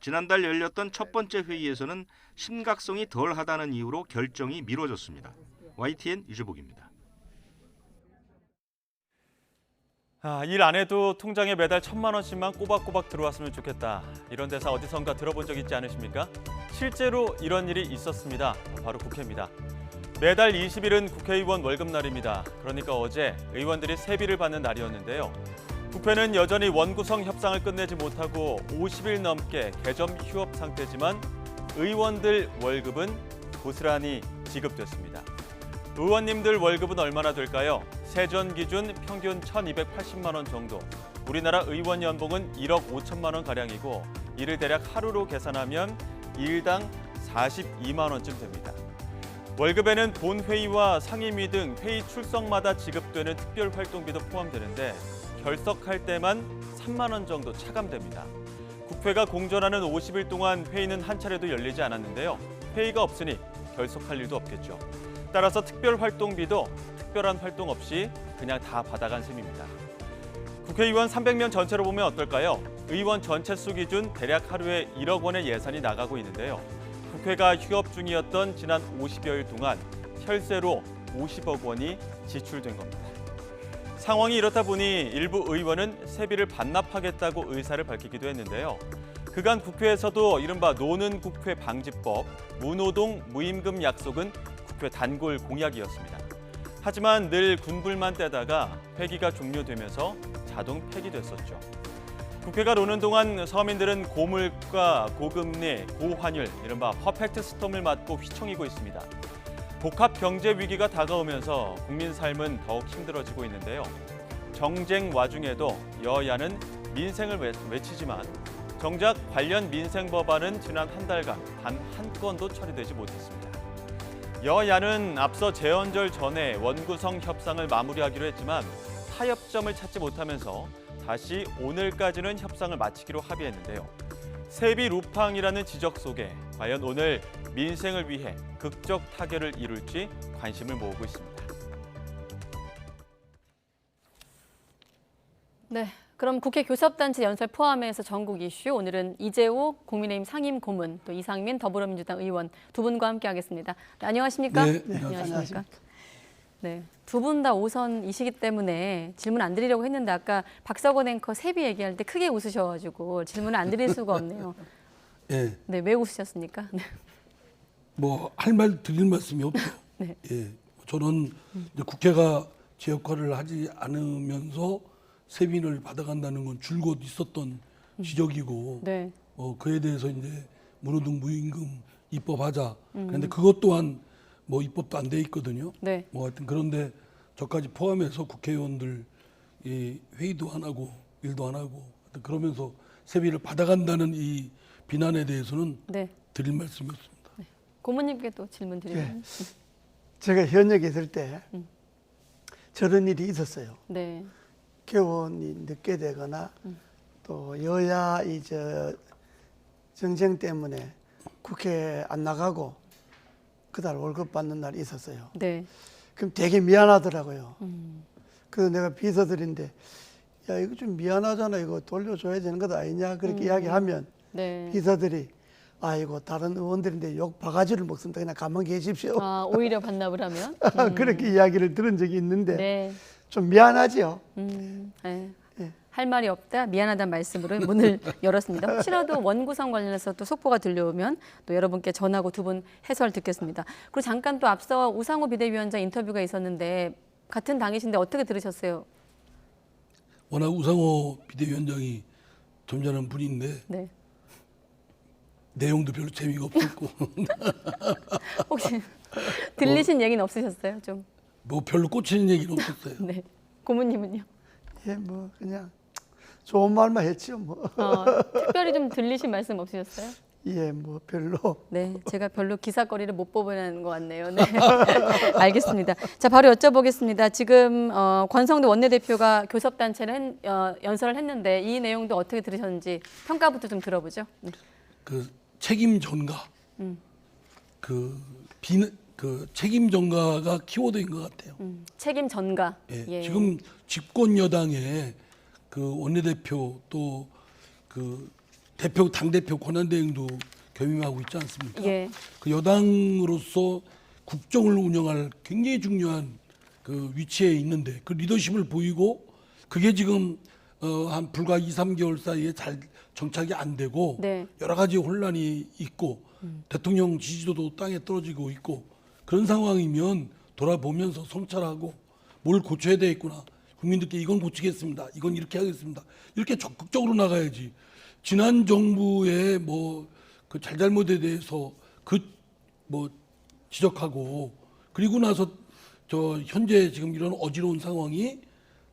지난달 열렸던 첫 번째 회의에서는 심각성이 덜하다는 이유로 결정이 미뤄졌습니다. YTN 유재복입니다. 일 안 해도 통장에 매달 1,000만 원씩만 꼬박꼬박 들어왔으면 좋겠다. 이런 대사 어디선가 들어본 적 있지 않으십니까? 실제로 이런 일이 있었습니다. 바로 국회입니다. 매달 20일은 국회의원 월급날입니다. 그러니까 어제 의원들이 세비를 받는 날이었는데요. 국회는 여전히 원구성 협상을 끝내지 못하고 50일 넘게 개점 휴업 상태지만 의원들 월급은 고스란히 지급됐습니다. 의원님들 월급은 얼마나 될까요? 세전 기준 평균 1,280만 원 정도. 우리나라 의원 연봉은 1억 5천만 원 가량이고 이를 대략 하루로 계산하면 일당 42만 원쯤 됩니다. 월급에는 본회의와 상임위 등 회의 출석마다 지급되는 특별활동비도 포함되는데 결석할 때만 3만 원 정도 차감됩니다. 국회가 공전하는 50일 동안 회의는 한 차례도 열리지 않았는데요. 회의가 없으니 결석할 일도 없겠죠. 따라서 특별활동비도 특별한 활동 없이 그냥 다 받아간 셈입니다. 국회의원 300명 전체로 보면 어떨까요? 의원 전체 수 기준 대략 하루에 1억 원의 예산이 나가고 있는데요. 국회가 휴업 중이었던 지난 50여일 동안 혈세로 50억 원이 지출된 겁니다. 상황이 이렇다 보니 일부 의원은 세비를 반납하겠다고 의사를 밝히기도 했는데요. 그간 국회에서도 이른바 노는 국회 방지법, 무노동 무임금 약속은 국회 단골 공약이었습니다. 하지만 늘 군불만 떼다가 회기가 종료되면서 자동 폐기됐었죠. 국회가 노는 동안 서민들은 고물가, 고금리, 고환율, 이른바 퍼펙트 스톰을 맞고 휘청이고 있습니다. 복합 경제 위기가 다가오면서 국민 삶은 더욱 힘들어지고 있는데요. 정쟁 와중에도 여야는 민생을 외치지만 정작 관련 민생 법안은 지난 한 달간 단 한 건도 처리되지 못했습니다. 여야는 앞서 재헌절 전에 원구성 협상을 마무리하기로 했지만 타협점을 찾지 못하면서 다시 오늘까지는 협상을 마치기로 합의했는데요. 세비 루팡이라는 지적 속에 과연 오늘 민생을 위해 극적 타결을 이룰지 관심을 모으고 있습니다. 네, 그럼 국회 교섭단체 연설 포함해서 전국 이슈, 오늘은 이재호 국민의힘 상임고문, 또 이상민 더불어민주당 의원 두 분과 함께하겠습니다. 네, 안녕하십니까? 네, 안녕하십니까? 네, 두 분 다 오선이시기 때문에 질문 안 드리려고 했는데 아까 박석원 앵커 세비 얘기할 때 크게 웃으셔가지고 질문을 안 드릴 수가 없네요. 네. 네, 왜 웃으셨습니까? 네. 뭐 할 말 드릴 말씀이 없죠. 네. 예, 저는 이제 국회가 제 역할을 하지 않으면서 세빈을 받아간다는 건 줄곧 있었던 지적이고, 네. 그에 대해서 이제 무노동 무임금 입법하자. 그런데 그것 또한 뭐 입법도 안 돼 있거든요. 네. 뭐 하여튼 그런데 저까지 포함해서 국회의원들 이 회의도 안 하고 일도 안 하고 그러면서 세비를 받아간다는 이 비난에 대해서는 네. 드릴 말씀이 없습니다. 네. 고모님께 또 질문 드리면. 제가 현역에 있을 때 저런 일이 있었어요. 네. 개원이 늦게 되거나 또 여야 정쟁 때문에 국회 안 나가고 그달 월급 받는 날이 있었어요. 네. 그럼 되게 미안하더라고요. 그래서 내가 비서들인데 야 이거 좀 미안하잖아, 이거 돌려줘야 되는 것 아니냐 그렇게 이야기하면 네. 비서들이 아이고 다른 의원들인데 욕 바가지를 먹습니다. 그냥 가만 계십시오. 아, 오히려 반납을 하면 그렇게 이야기를 들은 적이 있는데 네. 좀 미안하지요. 네. 할 말이 없다, 미안하다는 말씀으로 문을 열었습니다. 혹시라도 원구성 관련해서 또 속보가 들려오면 또 여러분께 전하고 두 분 해설 듣겠습니다. 그리고 잠깐 또 앞서 우상호 비대위원장 인터뷰가 있었는데 같은 당이신데 어떻게 들으셨어요? 워낙 우상호 비대위원장이 점잖은 분인데 네. 내용도 별로 재미가 없었고 혹시 들리신 얘기는 없으셨어요? 좀. 뭐 별로 꽂히는 얘기는 없었어요. 네. 고모님은요? 예, 뭐 그냥 좋은 말만 했죠, 뭐. 특별히 좀 들리신 말씀 없으셨어요? 예, 뭐 별로. 네, 제가 별로 기사거리를 못 뽑아내는 것 같네요. 네, 알겠습니다. 자, 바로 여쭤보겠습니다. 지금 권성도 원내대표가 교섭단체를 연설을 했는데 이 내용도 어떻게 들으셨는지 평가부터 좀 들어보죠. 네. 그 책임 전가, 그 책임 전가가 키워드인 것 같아요. 책임 전가. 예, 예. 지금 집권 여당의 그 원내대표 또 그 대표 당대표 권한대행도 겸임하고 있지 않습니까? 예. 그 여당으로서 국정을 운영할 굉장히 중요한 그 위치에 있는데 그 리더십을 보이고 그게 지금 한 불과 2, 3개월 사이에 잘 정착이 안 되고 네. 여러 가지 혼란이 있고 대통령 지지도도 땅에 떨어지고 있고 그런 상황이면 돌아보면서 성찰하고 뭘 고쳐야 되겠구나. 국민들께 이건 고치겠습니다. 이건 이렇게 하겠습니다. 이렇게 적극적으로 나가야지. 지난 정부의 뭐 그 잘잘못에 대해서 뭐 지적하고 그리고 나서 저 현재 지금 이런 어지러운 상황이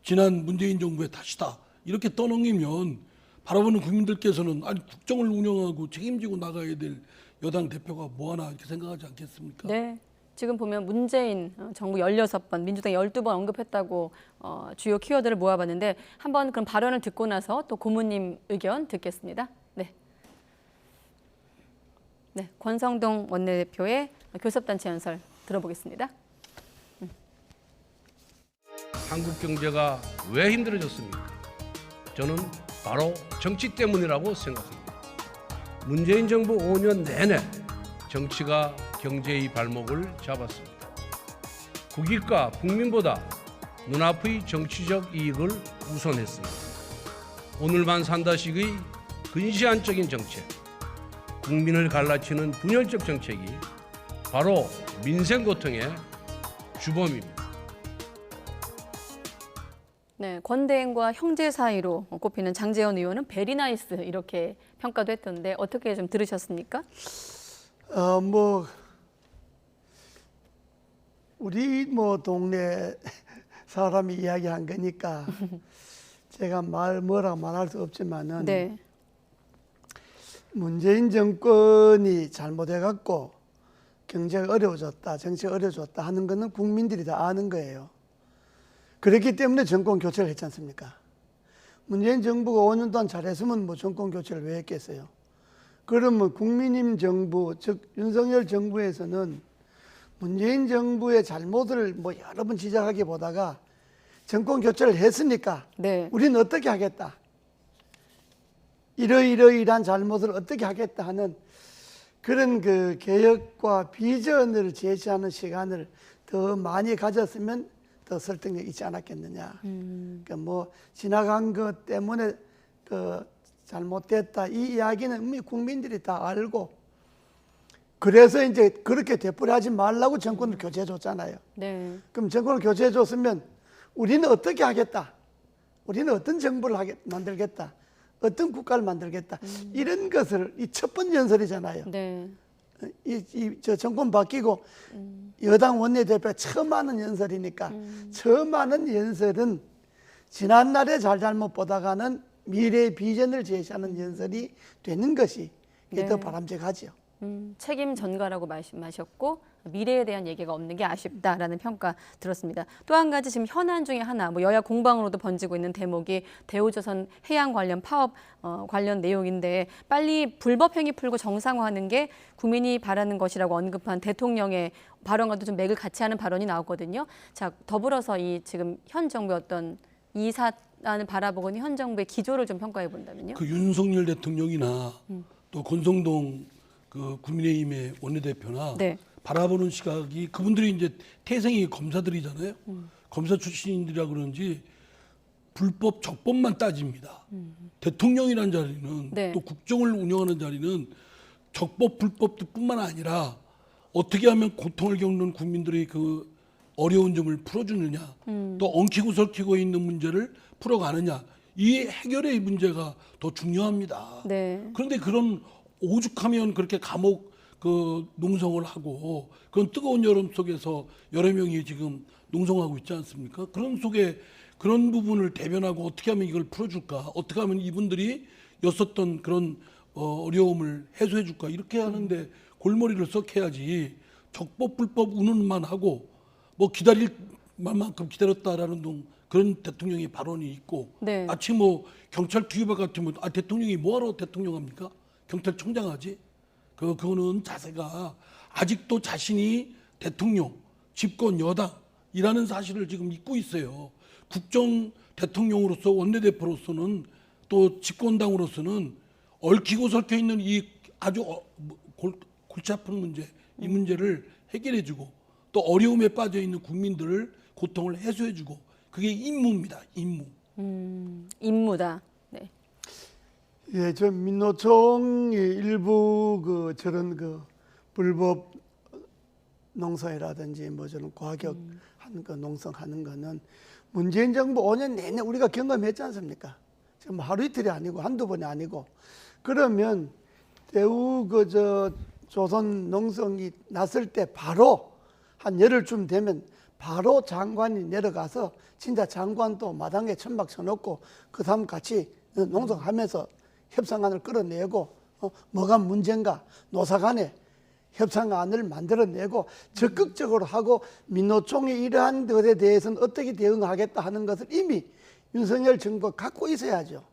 지난 문재인 정부의 탓이다. 이렇게 떠넘기면 바라보는 국민들께서는 아니 국정을 운영하고 책임지고 나가야 될 여당 대표가 뭐하나 이렇게 생각하지 않겠습니까? 네. 지금 보면 문재인 정부 16번, 민주당 12번 언급했다고 주요 키워드를 모아봤는데 한번 그럼 발언을 듣고 나서 또 고모님 의견 듣겠습니다. 네. 네, 권성동 원내대표의 교섭단체 연설 들어보겠습니다. 한국 경제가 왜 힘들어졌습니까? 저는 바로 정치 때문이라고 생각합니다. 문재인 정부 5년 내내 정치가 경제의 발목을 잡았습니다. 국익과 국민보다 눈앞의 정치적 이익을 우선했습니다. 오늘만 산다식의 근시안적인 정책, 국민을 갈라치는 분열적 정책이 바로 민생 고통의 주범입니다. 네, 권대행과 형제 사이로 꼽히는 장제원 의원은 베리 나이스 이렇게 평가도 했던데 어떻게 좀 들으셨습니까? 뭐 우리 뭐 동네 사람이 이야기한 거니까 제가 뭐라 말할 수 없지만은 네. 문재인 정권이 잘못해갖고 경제가 어려워졌다, 정치가 어려워졌다 하는 거는 국민들이 다 아는 거예요. 그렇기 때문에 정권 교체를 했지 않습니까? 문재인 정부가 5년 동안 잘했으면 뭐 정권 교체를 왜 했겠어요? 그러면 국민의힘 정부, 즉 윤석열 정부에서는 문재인 정부의 잘못을 뭐 여러 번 지적하기 보다가 정권 교체를 했으니까 네. 우리는 어떻게 하겠다. 이러이러이러한 잘못을 어떻게 하겠다 하는 그런 그 개혁과 비전을 제시하는 시간을 더 많이 가졌으면 더 설득력 있지 않았겠느냐. 그러니까 뭐 지나간 것 때문에 그 잘못됐다 이 이야기는 이미 국민들이 다 알고 그래서 이제 그렇게 되풀이하지 말라고 정권을 교체해 줬잖아요. 네. 그럼 정권을 교체해 줬으면 우리는 어떻게 하겠다. 우리는 어떤 정부를 만들겠다. 어떤 국가를 만들겠다. 이런 것을 이 첫 번째 연설이잖아요. 네. 저 정권 바뀌고 여당 원내대표가 처음 하는 연설이니까 처음 하는 연설은 지난날의 잘잘못 보다가는 미래의 비전을 제시하는 연설이 되는 것이 네. 더 바람직하죠. 책임 전가라고 말씀하셨고 미래에 대한 얘기가 없는 게 아쉽다라는 평가 들었습니다. 또 한 가지 지금 현안 중에 하나, 여야 공방으로도 번지고 있는 대목이 대우조선 해양 관련 파업 관련 내용인데 빨리 불법 행위 풀고 정상화하는 게 국민이 바라는 것이라고 언급한 대통령의 발언과도 좀 맥을 같이 하는 발언이 나왔거든요. 자, 더불어서 이 지금 현 정부의 어떤 이 사안을 바라보고 있는 현 정부의 기조를 좀 평가해 본다면요. 그 윤석열 대통령이나 또 권성동 그 국민의힘의 원내대표나 네. 바라보는 시각이 그분들이 이제 태생이 검사들이잖아요. 검사 출신들이라 그런지 불법 적법만 따집니다. 대통령이라는 자리는 네. 또 국정을 운영하는 자리는 적법 불법뿐만 아니라 어떻게 하면 고통을 겪는 국민들의 그 어려운 점을 풀어주느냐, 또 엉키고 설키고 있는 문제를 풀어가느냐, 이 해결의 문제가 더 중요합니다. 네. 그런데 그런 오죽하면 그렇게 감옥 그 농성을 하고 그런 뜨거운 여름 속에서 여러 명이 지금 농성하고 있지 않습니까? 그런 속에 그런 부분을 대변하고 어떻게 하면 이걸 풀어줄까? 어떻게 하면 이분들이 였었던 그런 어려움을 해소해 줄까? 이렇게 하는데 골머리를 썩해야지 적법 불법 운운만 하고 뭐 기다릴 만큼 기다렸다라는 그런 대통령의 발언이 있고 네. 마치 뭐 경찰 투입을 같으면 대통령이 뭐하러 대통령 합니까? 경찰청장 하지? 그거는 자세가 아직도 자신이 대통령, 집권 여당이라는 사실을 지금 잊고 있어요. 국정 대통령으로서 원내대표로서는 또 집권당으로서는 얽히고 설켜 있는 이 아주 골치 아픈 문제, 이 문제를 해결해주고 또 어려움에 빠져 있는 국민들을 고통을 해소해주고 그게 임무입니다. 임무. 임무다. 네. 예, 저 민노총이 일부 저런 불법 농사라든지 저런 과격한 농성하는 거는 문재인 정부 5년 내내 우리가 경험했지 않습니까? 지금 하루 이틀이 아니고 한두 번이 아니고 그러면 대우 조선 농성이 났을 때 바로 한 열흘쯤 되면 바로 장관이 내려가서 진짜 장관도 마당에 천막 쳐놓고 그 다음 같이 농성하면서 협상안을 끌어내고 뭐가 문제인가 노사간에 협상안을 만들어내고 적극적으로 하고 민노총이 이러한 것에 대해서는 어떻게 대응하겠다 하는 것을 이미 윤석열 정부가 갖고 있어야죠.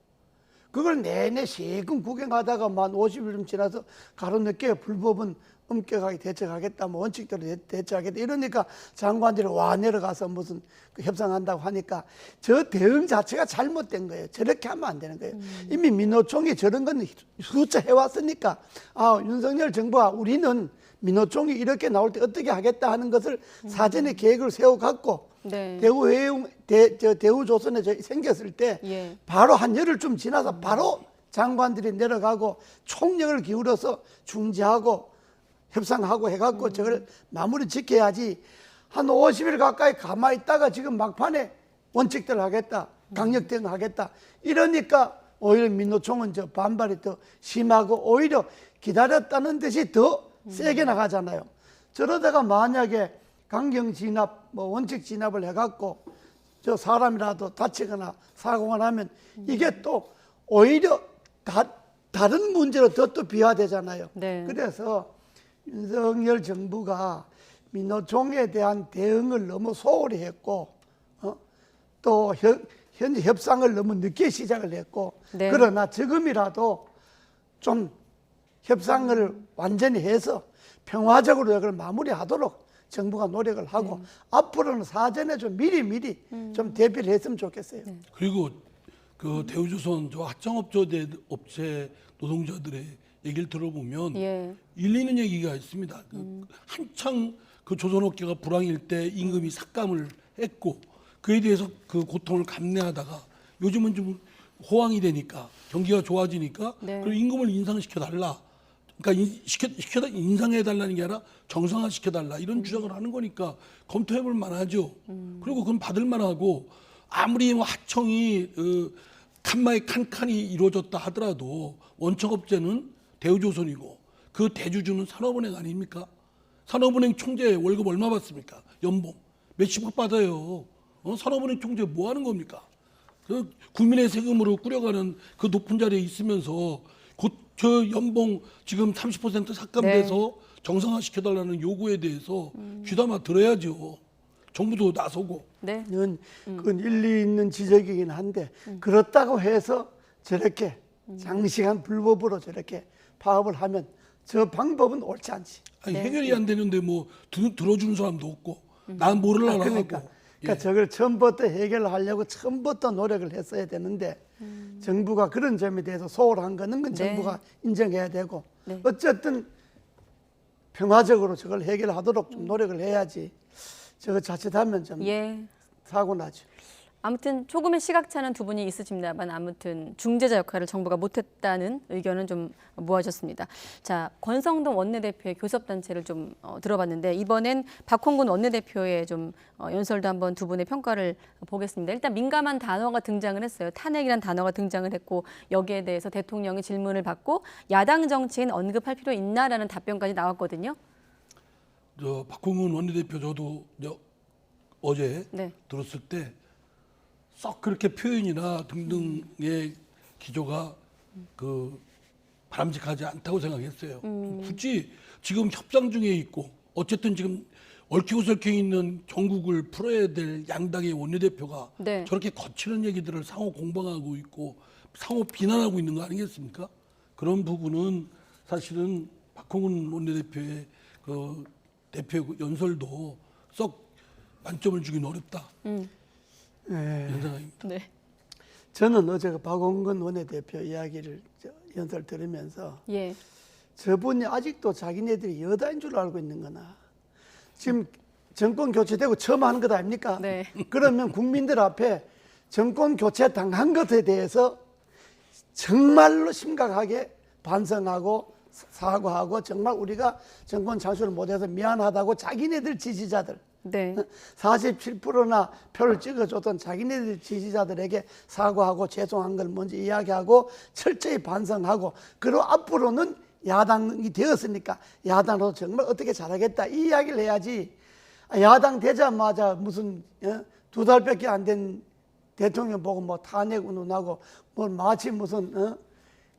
그걸 내내 세금 구경하다가 만 50일 좀 지나서 가로늦게 불법은 엄격하게 대처하겠다, 원칙대로 대처하겠다 이러니까 장관들이 와 내려가서 무슨 협상한다고 하니까 저 대응 자체가 잘못된 거예요. 저렇게 하면 안 되는 거예요. 이미 민노총이 저런 건 수차 해왔으니까 윤석열 정부가 우리는 민노총이 이렇게 나올 때 어떻게 하겠다 하는 것을 사전에 계획을 세워갖고 네. 대우조선에 생겼을 때 예. 바로 한 열흘쯤 지나서 바로 장관들이 내려가고 총력을 기울여서 중재하고 협상하고 해갖고 저걸 마무리 지켜야지 한 50일 가까이 가만히 있다가 지금 막판에 원칙대로 하겠다, 강력 대응하겠다 이러니까 오히려 민노총은 저 반발이 더 심하고 오히려 기다렸다는 듯이 더 세게 나가잖아요. 저러다가 만약에 강경 진압, 원칙 진압을 해갖고 저 사람이라도 다치거나 사고가 나면 이게 또 오히려 다른 문제로 더 비화되잖아요. 네. 그래서 윤석열 정부가 민노총에 대한 대응을 너무 소홀히 했고 또 현재 협상을 너무 늦게 시작을 했고 네. 그러나 지금이라도 좀 협상을 완전히 해서 평화적으로 이걸 마무리하도록 정부가 노력을 하고 앞으로는 사전에 좀 미리 좀 대비를 했으면 좋겠어요. 그리고 그 대우조선 저 하청업체 노동자들의 얘기를 들어보면 예. 일리는 얘기가 있습니다. 한창 그 조선업계가 불황일 때 임금이 삭감을 했고 그에 대해서 그 고통을 감내하다가 요즘은 좀 호황이 되니까 경기가 좋아지니까 네. 그럼 임금을 인상시켜 달라. 그러니까 인상해 달라는 게 아니라 정상화 시켜 달라 이런 주장을 하는 거니까 검토해 볼 만하죠. 그리고 그건 받을 만하고 아무리 뭐 하청이 칸칸이 이루어졌다 하더라도 원청업체는 대우조선이고 그 대주주는 산업은행 아닙니까? 산업은행 총재 월급 얼마 받습니까? 연봉 몇십억 받아요. 산업은행 총재 뭐 하는 겁니까? 그 국민의 세금으로 꾸려가는 그 높은 자리에 있으면서 곧 저 연봉 지금 30% 삭감돼서 정상화 시켜달라는 요구에 대해서 귀담아 들어야죠. 정부도 나서고. 네. 그건 일리 있는 지적이긴 한데 그렇다고 해서 저렇게 장시간 불법으로 저렇게 파업을 하면 저 방법은 옳지 않지. 아니, 해결이 안 되는데 뭐 들어주는 사람도 없고 난 모를라 그러니까, 하고. 그러니까 저걸 처음부터 해결하려고 처음부터 노력을 했어야 되는데 정부가 그런 점에 대해서 소홀한 거는 건 정부가 인정해야 되고 어쨌든 평화적으로 저걸 해결하도록 좀 노력을 해야지. 저거 자칫하면 좀 사고 나죠. 아무튼 조금의 시각차는 두 분이 있으십니다만 아무튼 중재자 역할을 정부가 못했다는 의견은 좀 모아졌습니다. 자, 권성동 원내대표의 교섭단체를 좀 들어봤는데 이번엔 박홍근 원내대표의 좀 연설도 한번 두 분의 평가를 보겠습니다. 일단 민감한 단어가 등장을 했어요. 탄핵이란 단어가 등장을 했고 여기에 대해서 대통령이 질문을 받고 야당 정치인 언급할 필요 있나라는 답변까지 나왔거든요. 박홍근 원내대표 저도 어제 들었을 때 썩 그렇게 표현이나 등등의 기조가 바람직하지 않다고 생각했어요. 굳이 지금 협상 중에 있고 어쨌든 지금 얽히고 설켜 있는 정국을 풀어야 될 양당의 원내대표가 저렇게 거치는 얘기들을 상호 공방하고 있고 상호 비난하고 있는 거 아니겠습니까? 그런 부분은 사실은 박홍근 원내대표의 대표 연설도 썩 만점을 주긴 어렵다. 네. 저는 어제 박홍근 원내대표 이야기를 연설 들으면서 저분이 아직도 자기네들이 여당인 줄 알고 있는 거나 지금 정권 교체되고 처음 하는 것 아닙니까? 그러면 국민들 앞에 정권 교체 당한 것에 대해서 정말로 심각하게 반성하고 사과하고 정말 우리가 정권 장수를 못해서 미안하다고 자기네들 지지자들 47%나 표를 찍어줬던 자기네들 지지자들에게 사과하고 죄송한 걸 먼저 이야기하고 철저히 반성하고 그리고 앞으로는 야당이 되었으니까 야당으로 정말 어떻게 잘하겠다 이 이야기를 해야지. 야당 되자마자 무슨 2달밖에 안 된 대통령 보고 뭐 탄핵 운운하고 뭐 마치 무슨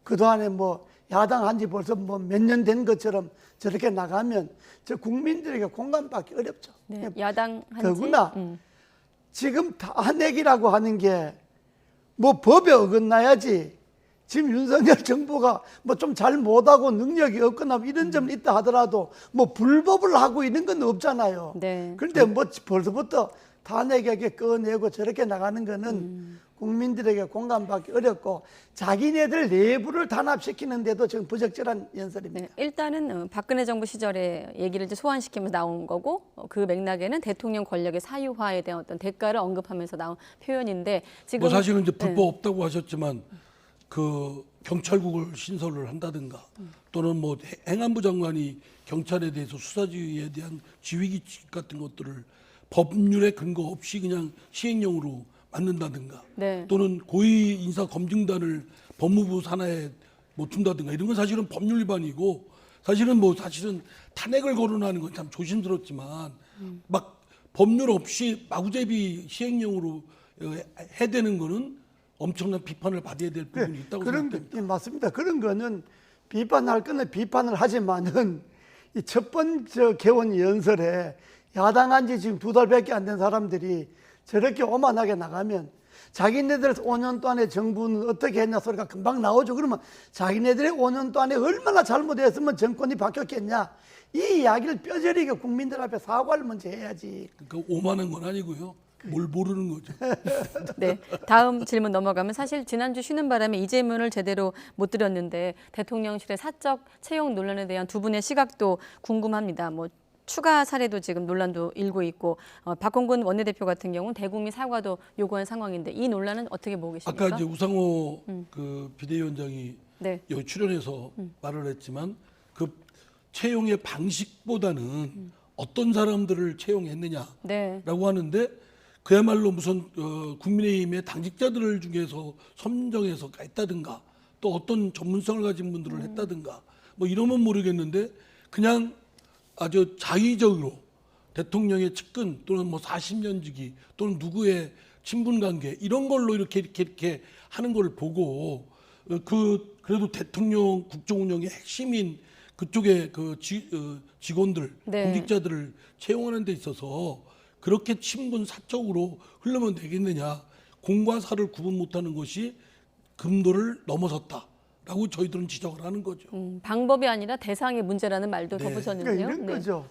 그동안에 뭐 야당 한지 벌써 뭐 몇 년 된 것처럼 저렇게 나가면 저 국민들에게 공감받기 어렵죠. 야당 한지 더구나 지금 탄핵이라고 하는 게 뭐 법에 어긋나야지. 지금 윤석열 정부가 뭐 좀 잘 못하고 능력이 없거나 이런 점은 있다 하더라도 뭐 불법을 하고 있는 건 없잖아요. 그런데 뭐 벌써부터 탄핵에게 꺼내고 저렇게 나가는 거는 국민들에게 공감받기 어렵고 자기네들 내부를 단합시키는데도 지금 부적절한 연설입니다. 일단은 박근혜 정부 시절에 얘기를 이제 소환시키면서 나온 거고 그 맥락에는 대통령 권력의 사유화에 대한 어떤 대가를 언급하면서 나온 표현인데 지금 뭐 사실은 이제 불법 없다고 하셨지만 그 경찰국을 신설을 한다든가 또는 뭐 행안부 장관이 경찰에 대해서 수사지휘에 대한 지휘규칙 같은 것들을 법률에 근거 없이 그냥 시행령으로 만든다든가 또는 고위 인사 검증단을 법무부 산하에 뭐 둔다든가 이런 건 사실은 법률 위반이고 사실은 탄핵을 거론하는 건 참 조심스럽지만 막 법률 없이 마구잡이 시행령으로 해대는 거는 엄청난 비판을 받아야 될 부분이 있다고 생각됩니다. 맞습니다. 그런 거는 비판할 거는 비판을 하지만은 이 첫 번째 개원 연설에 야당한 지 지금 2달밖에 안 된 사람들이 저렇게 오만하게 나가면 자기네들 5년 동안에 정부는 어떻게 했냐 소리가 금방 나오죠. 그러면 자기네들의 5년 동안에 얼마나 잘못했으면 정권이 바뀌었겠냐. 이 이야기를 뼈저리게 국민들 앞에 사과를 먼저 해야지. 그러니까 오만한 건 아니고요. 뭘 모르는 거죠. 네, 다음 질문 넘어가면 사실 지난주 쉬는 바람에 이 질문을 제대로 못 드렸는데 대통령실의 사적 채용 논란에 대한 두 분의 시각도 궁금합니다. 뭐 추가 사례도 지금 논란도 일고 있고 박홍근 원내대표 같은 경우는 대국민 사과도 요구한 상황인데 이 논란은 어떻게 보고 계십니까? 아까 이제 우상호 그 비대위원장이 여기 출연해서 말을 했지만 그 채용의 방식보다는 어떤 사람들을 채용했느냐라고 하는데 그야말로 무슨 국민의힘의 당직자들을 중에서 선정해서 했다든가 또 어떤 전문성을 가진 분들을 했다든가 뭐 이러면 모르겠는데 그냥 아주 자의적으로 대통령의 측근 또는 뭐 40년 지기 또는 누구의 친분 관계 이런 걸로 이렇게 하는 걸 보고 그래도 대통령 국정 운영의 핵심인 그쪽에 직원들, 네. 공직자들을 채용하는 데 있어서 그렇게 친분 사적으로 흐르면 되겠느냐. 공과 사를 구분 못하는 것이 금도를 넘어섰다라고 저희들은 지적을 하는 거죠. 방법이 아니라 대상의 문제라는 말도 네. 덧붙였는데요. 그러니까 이런 거죠.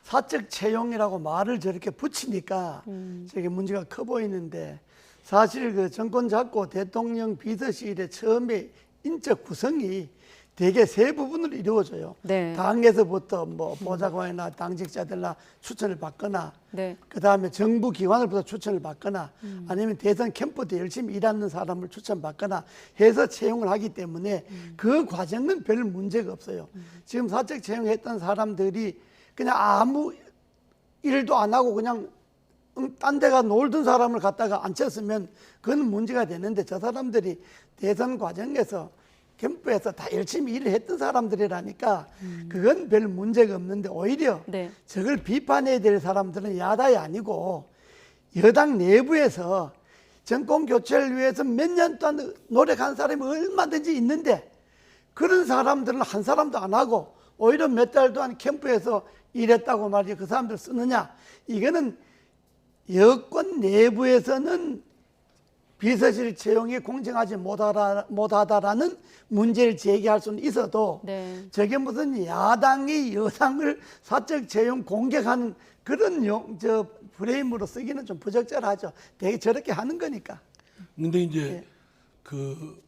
사적 채용이라고 말을 저렇게 붙이니까 저게 문제가 커 보이는데 사실 그 정권 잡고 대통령 비서실의 처음에 인적 구성이 대개 세 부분으로 이루어져요. 네. 당에서부터 뭐 보좌관이나 당직자들나 추천을 받거나 네. 그다음에 정부 기관으로부터 추천을 받거나 아니면 대선 캠프 때 열심히 일하는 사람을 추천받거나 해서 채용을 하기 때문에 그 과정은 별 문제가 없어요. 지금 사적 채용했던 사람들이 그냥 아무 일도 안 하고 그냥 딴 데가 놀던 사람을 갖다가 앉혔으면 그건 문제가 되는데 저 사람들이 대선 과정에서 캠프에서 다 열심히 일을 했던 사람들이라니까 그건 별 문제가 없는데 오히려 네. 저걸 비판해야 될 사람들은 야당이 아니고 여당 내부에서 정권 교체를 위해서 몇 년 동안 노력한 사람이 얼마든지 있는데 그런 사람들은 한 사람도 안 하고 오히려 몇 달 동안 캠프에서 일했다고 말이죠. 그 사람들 쓰느냐. 이거는 여권 내부에서는 비서실 채용이 공정하지 못하다라는 문제를 제기할 수는 있어도 네. 저게 무슨 야당이 여당을 사적 채용 공격하는 그런 프레임으로 쓰기는 좀 부적절하죠. 되게 저렇게 하는 거니까. 근데 이제 그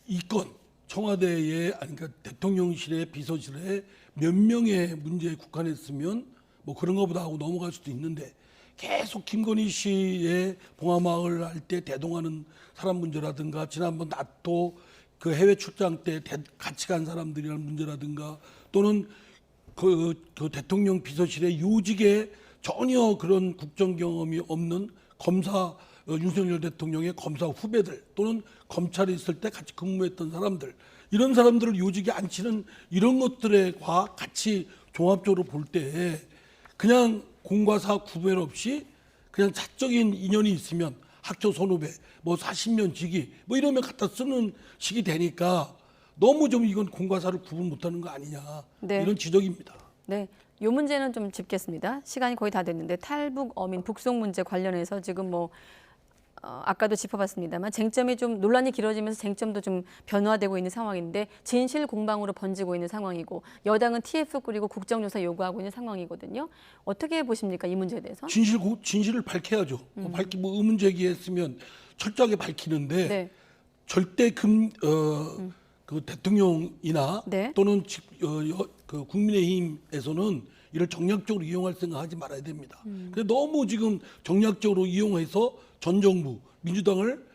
이건 청와대에 아니 그러니까 대통령실의 비서실에 몇 명의 문제에 국한했으면 뭐 그런 것보다 하고 넘어갈 수도 있는데 계속 김건희 씨의 봉화마을 할 때 대동하는 사람 문제라든가 지난번 나토 그 해외 출장 때 같이 간 사람들이라는 문제라든가 또는 그 대통령 비서실의 요직에 전혀 그런 국정 경험이 없는 검사 윤석열 대통령의 검사 후배들 또는 검찰에 있을 때 같이 근무했던 사람들 이런 사람들을 요직에 앉히는 이런 것들과 같이 종합적으로 볼 때 그냥 공과 사 구별 없이 그냥 사적인 인연이 있으면 학교 선후배 뭐 40년 지기 뭐 이러면 갖다 쓰는 식이 되니까 너무 좀 이건 공과 사를 구분 못하는 거 아니냐 네. 이런 지적입니다. 네, 이 문제는 좀 짚겠습니다. 시간이 거의 다 됐는데 탈북 어민 북송 문제 관련해서 지금 뭐 아까도 짚어봤습니다만 쟁점이 좀 논란이 길어지면서 쟁점도 좀 변화되고 있는 상황인데 진실 공방으로 번지고 있는 상황이고 여당은 TF 꾸리고 국정조사 요구하고 있는 상황이거든요. 어떻게 보십니까 이 문제에 대해서? 진실을 밝혀야죠. 뭐 의문 제기했으면 철저하게 밝히는데 네. 절대 그 대통령이나 네. 또는 그 국민의힘에서는 이를 정략적으로 이용할 생각하지 말아야 됩니다. 근데 너무 지금 정략적으로 이용해서 전 정부 민주당을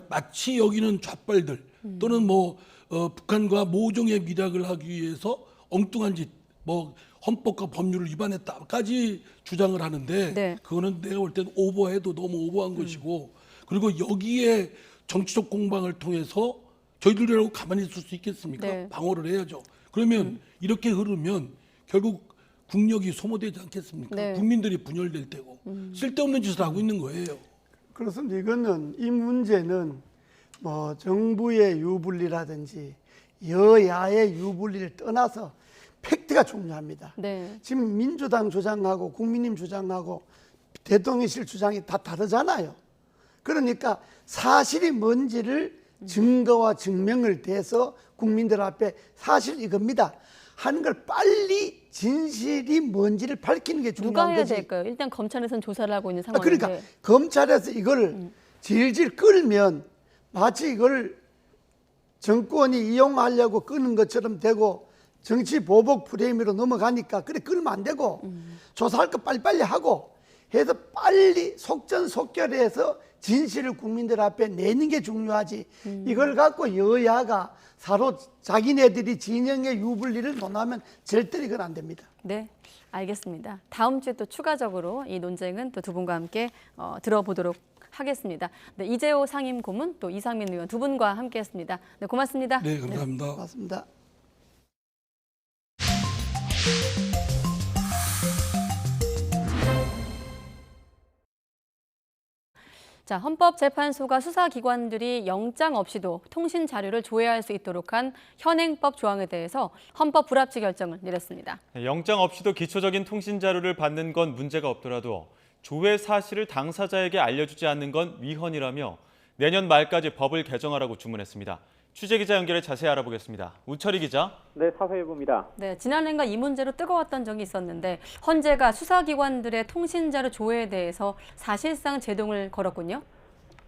마치 여기는 좌빨들 또는 뭐 북한과 모종의 밀약을 하기 위해서 엉뚱한 짓, 뭐 헌법과 법률을 위반했다까지 주장을 하는데 네. 그거는 내가 볼 때는 오버해도 너무 오버한 것이고 그리고 여기에 정치적 공방을 통해서 저희들이라고 가만히 있을 수 있겠습니까? 네. 방어를 해야죠. 그러면 이렇게 흐르면 결국 국력이 소모되지 않겠습니까? 네. 국민들이 분열될 테고 쓸데없는 짓을 하고 있는 거예요. 그렇습니다. 이거는 이 문제는 뭐 정부의 유불리라든지 여야의 유불리를 떠나서 팩트가 중요합니다. 네. 지금 민주당 주장하고 국민의힘 주장하고 대통령실 주장이 다 다르잖아요. 그러니까 사실이 뭔지를 증거와 증명을 대서 국민들 앞에 사실 이겁니다 하는 걸 빨리 진실이 뭔지를 밝히는 게 중요한 누가 해야 거지. 될까요? 일단 검찰에서는 조사를 하고 있는 상황인데. 그러니까 검찰에서 이걸 질질 끌면 마치 이걸 정권이 이용하려고 끄는 것처럼 되고 정치 보복 프레임으로 넘어가니까 그래 끌면 안 되고 조사할 거 빨리빨리 하고 해서 빨리 속전속결해서 진실을 국민들 앞에 내는 게 중요하지. 이걸 갖고 여야가 서로 자기네들이 진영의 유불리를 논하면 절대 이건 안 됩니다. 네, 알겠습니다. 다음 주에 또 추가적으로 이 논쟁은 또 두 분과 함께 들어보도록 하겠습니다. 네, 이재호 상임고문 또 이상민 의원 두 분과 함께했습니다. 네, 고맙습니다. 네, 감사합니다. 고맙습니다. 자, 헌법재판소가 수사기관들이 영장 없이도 통신 자료를 조회할 수 있도록 한 현행법 조항에 대해서 헌법 불합치 결정을 내렸습니다. 영장 없이도 기초적인 통신 자료를 받는 건 문제가 없더라도 조회 사실을 당사자에게 알려주지 않는 건 위헌이라며 내년 말까지 법을 개정하라고 주문했습니다. 취재기자 연결해 자세히 알아보겠습니다. 우철희 기자. 네, 사회부입니다. 네, 지난해가 이 문제로 뜨거웠던 적이 있었는데 헌재가 수사기관들의 통신자료 조회에 대해서 사실상 제동을 걸었군요.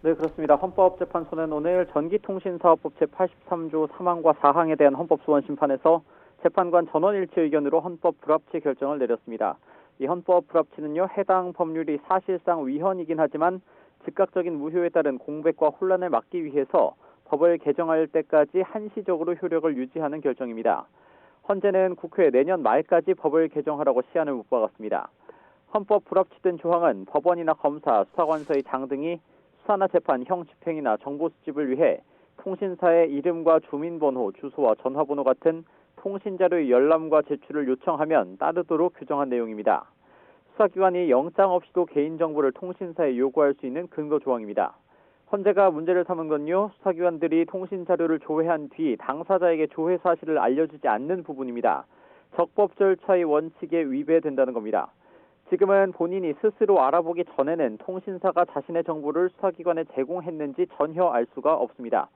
네, 그렇습니다. 헌법재판소는 오늘 전기통신사업법 제83조 3항과 4항에 대한 헌법소원 심판에서 재판관 전원일치 의견으로 헌법 불합치 결정을 내렸습니다. 이 헌법 불합치는요, 해당 법률이 사실상 위헌이긴 하지만 즉각적인 무효에 따른 공백과 혼란을 막기 위해서 법을 개정할 때까지 한시적으로 효력을 유지하는 결정입니다. 헌재는 국회 내년 말까지 법을 개정하라고 시한을 못 박았습니다. 헌법 불합치된 조항은 법원이나 검사, 수사관서의 장 등이 수사나 재판, 형 집행이나 정보 수집을 위해 통신사의 이름과 주민번호, 주소와 전화번호 같은 통신자료의 열람과 제출을 요청하면 따르도록 규정한 내용입니다. 수사기관이 영장 없이도 개인정보를 통신사에 요구할 수 있는 근거 조항입니다. 헌재가 문제를 삼은 건요, 수사기관들이 통신자료를 조회한 뒤 당사자에게 조회 사실을 알려주지 않는 부분입니다. 적법 절차의 원칙에 위배된다는 겁니다. 지금은 본인이 스스로 알아보기 전에는 통신사가 자신의 정보를 수사기관에 제공했는지 전혀 알 수가 없습니다.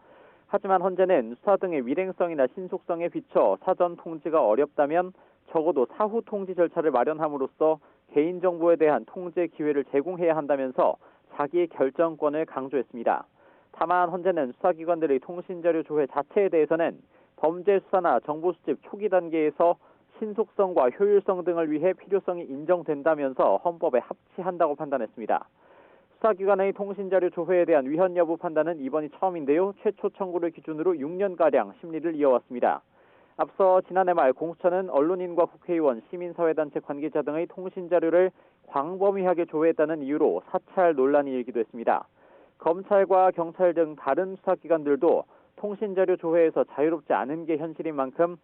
하지만 헌재는 수사 등의 위랭성이나 신속성에 비춰 사전 통지가 어렵다면 적어도 사후 통지 절차를 마련함으로써 개인정보에 대한 통제 기회를 제공해야 한다면서 자기의 결정권을 강조했습니다. 다만 헌재는 수사기관들의 통신자료 조회 자체에 대해서는 범죄 수사나 정보 수집 초기 단계에서 신속성과 효율성 등을 위해 필요성이 인정된다면서 헌법에 합치한다고 판단했습니다. 수사기관의 통신자료 조회에 대한 위헌 여부 판단은 이번이 처음인데요. 최초 청구를 기준으로 6년가량 심리를 이어왔습니다. 앞서 지난해 말 공수처는 언론인과 국회의원, 시민사회단체 관계자 등의 통신자료를 광범위하게 조회했다는 이유로 사찰 논란이 일기도 했습니다. 검찰과 경찰 등 다른 수사기관들도 통신자료 조회에서 자유롭지 않은 게 현실인 만큼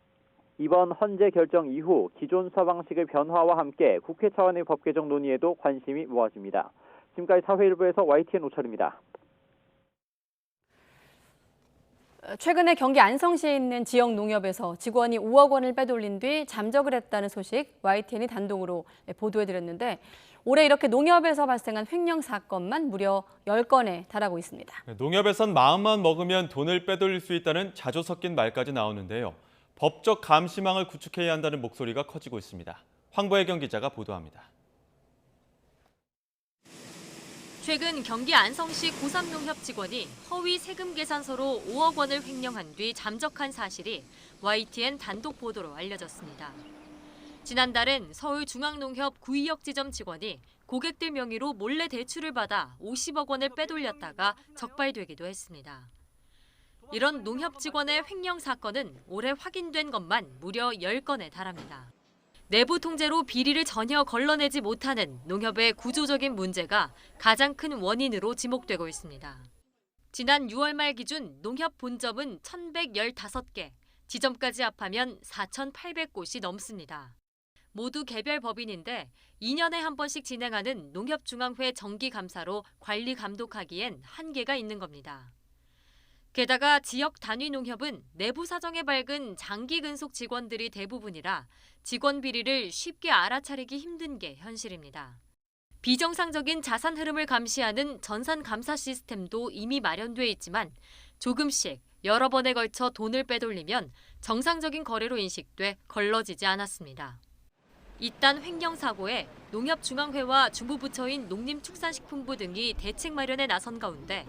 이번 헌재 결정 이후 기존 수사 방식의 변화와 함께 국회 차원의 법 개정 논의에도 관심이 모아집니다. 지금까지 사회일부에서 YTN 오철입니다. 최근에 경기 안성시에 있는 지역 농협에서 직원이 5억 원을 빼돌린 뒤 잠적을 했다는 소식 YTN이 단독으로 보도해드렸는데 올해 이렇게 농협에서 발생한 횡령 사건만 무려 10건에 달하고 있습니다. 농협에선 마음만 먹으면 돈을 빼돌릴 수 있다는 자조 섞인 말까지 나오는데요. 법적 감시망을 구축해야 한다는 목소리가 커지고 있습니다. 황보혜경 기자가 보도합니다. 최근 경기 안성시 고3농협 직원이 허위 세금 계산서로 5억 원을 횡령한 뒤 잠적한 사실이 YTN 단독 보도로 알려졌습니다. 지난달엔 서울중앙농협 구의역 지점 직원이 고객들 명의로 몰래 대출을 받아 50억 원을 빼돌렸다가 적발되기도 했습니다. 이런 농협 직원의 횡령 사건은 올해 확인된 것만 무려 10건에 달합니다. 내부 통제로 비리를 전혀 걸러내지 못하는 농협의 구조적인 문제가 가장 큰 원인으로 지목되고 있습니다. 지난 6월 말 기준 농협 본점은 1,115개, 지점까지 합하면 4,800곳이 넘습니다. 모두 개별 법인인데 2년에 한 번씩 진행하는 농협중앙회 정기감사로 관리 감독하기엔 한계가 있는 겁니다. 게다가 지역 단위 농협은 내부 사정에 밝은 장기 근속 직원들이 대부분이라 직원 비리를 쉽게 알아차리기 힘든 게 현실입니다. 비정상적인 자산 흐름을 감시하는 전산 감사 시스템도 이미 마련돼 있지만 조금씩 여러 번에 걸쳐 돈을 빼돌리면 정상적인 거래로 인식돼 걸러지지 않았습니다. 이딴 횡령 사고에 농협중앙회와 중부부처인 농림축산식품부 등이 대책 마련에 나선 가운데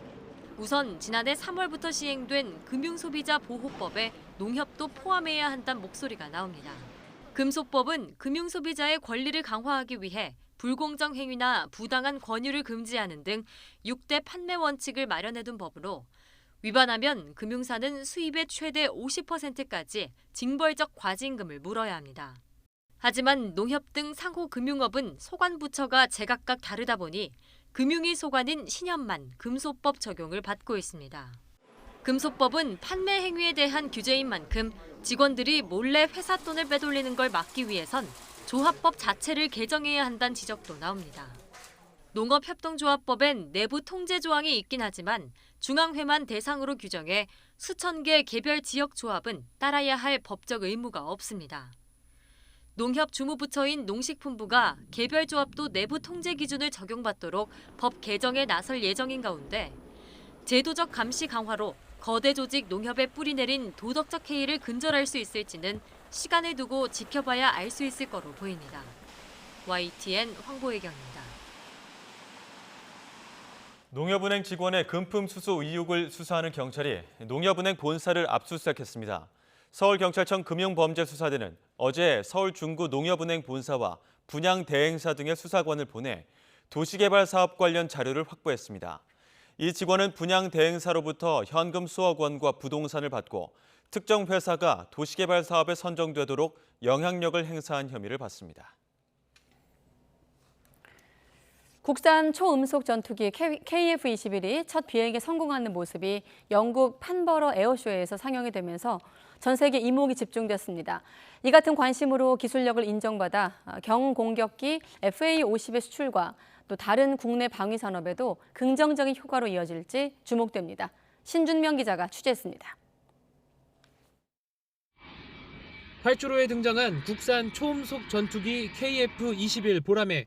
우선 지난해 3월부터 시행된 금융소비자보호법에 농협도 포함해야 한다는 목소리가 나옵니다. 금소법은 금융소비자의 권리를 강화하기 위해 불공정 행위나 부당한 권유를 금지하는 등 6대 판매 원칙을 마련해둔 법으로 위반하면 금융사는 수입의 최대 50%까지 징벌적 과징금을 물어야 합니다. 하지만 농협 등 상호금융업은 소관부처가 제각각 다르다 보니 금융위 소관인 신현만 금소법 적용을 받고 있습니다. 금소법은 판매 행위에 대한 규제인 만큼 직원들이 몰래 회사 돈을 빼돌리는 걸 막기 위해선 조합법 자체를 개정해야 한다는 지적도 나옵니다. 농업협동조합법엔 내부 통제 조항이 있긴 하지만 중앙회만 대상으로 규정해 수천 개 개별 지역 조합은 따라야 할 법적 의무가 없습니다. 농협주무부처인 농식품부가 개별 조합도 내부 통제 기준을 적용받도록 법 개정에 나설 예정인 가운데 제도적 감시 강화로 거대 조직 농협에 뿌리내린 도덕적 해이를 근절할 수 있을지는 시간을 두고 지켜봐야 알 수 있을 거로 보입니다. YTN 황보혜경입니다. 농협은행 직원의 금품 수수 의혹을 수사하는 경찰이 농협은행 본사를 압수수색했습니다. 서울경찰청 금융범죄수사대는 어제 서울 중구 농협은행 본사와 분양대행사 등의 수사관을 보내 도시개발사업 관련 자료를 확보했습니다. 이 직원은 분양대행사로부터 현금 수억 원과 부동산을 받고 특정 회사가 도시개발 사업에 선정되도록 영향력을 행사한 혐의를 받습니다. 국산 초음속 전투기 KF-21이 첫 비행에 성공하는 모습이 영국 판버러 에어쇼에서 상영이 되면서 전 세계 이목이 집중됐습니다. 이 같은 관심으로 기술력을 인정받아 경공격기 FA-50의 수출과 또 다른 국내 방위 산업에도 긍정적인 효과로 이어질지 주목됩니다. 신준명 기자가 취재했습니다. 활주로에 등장한 국산 초음속 전투기 KF-21 보라매.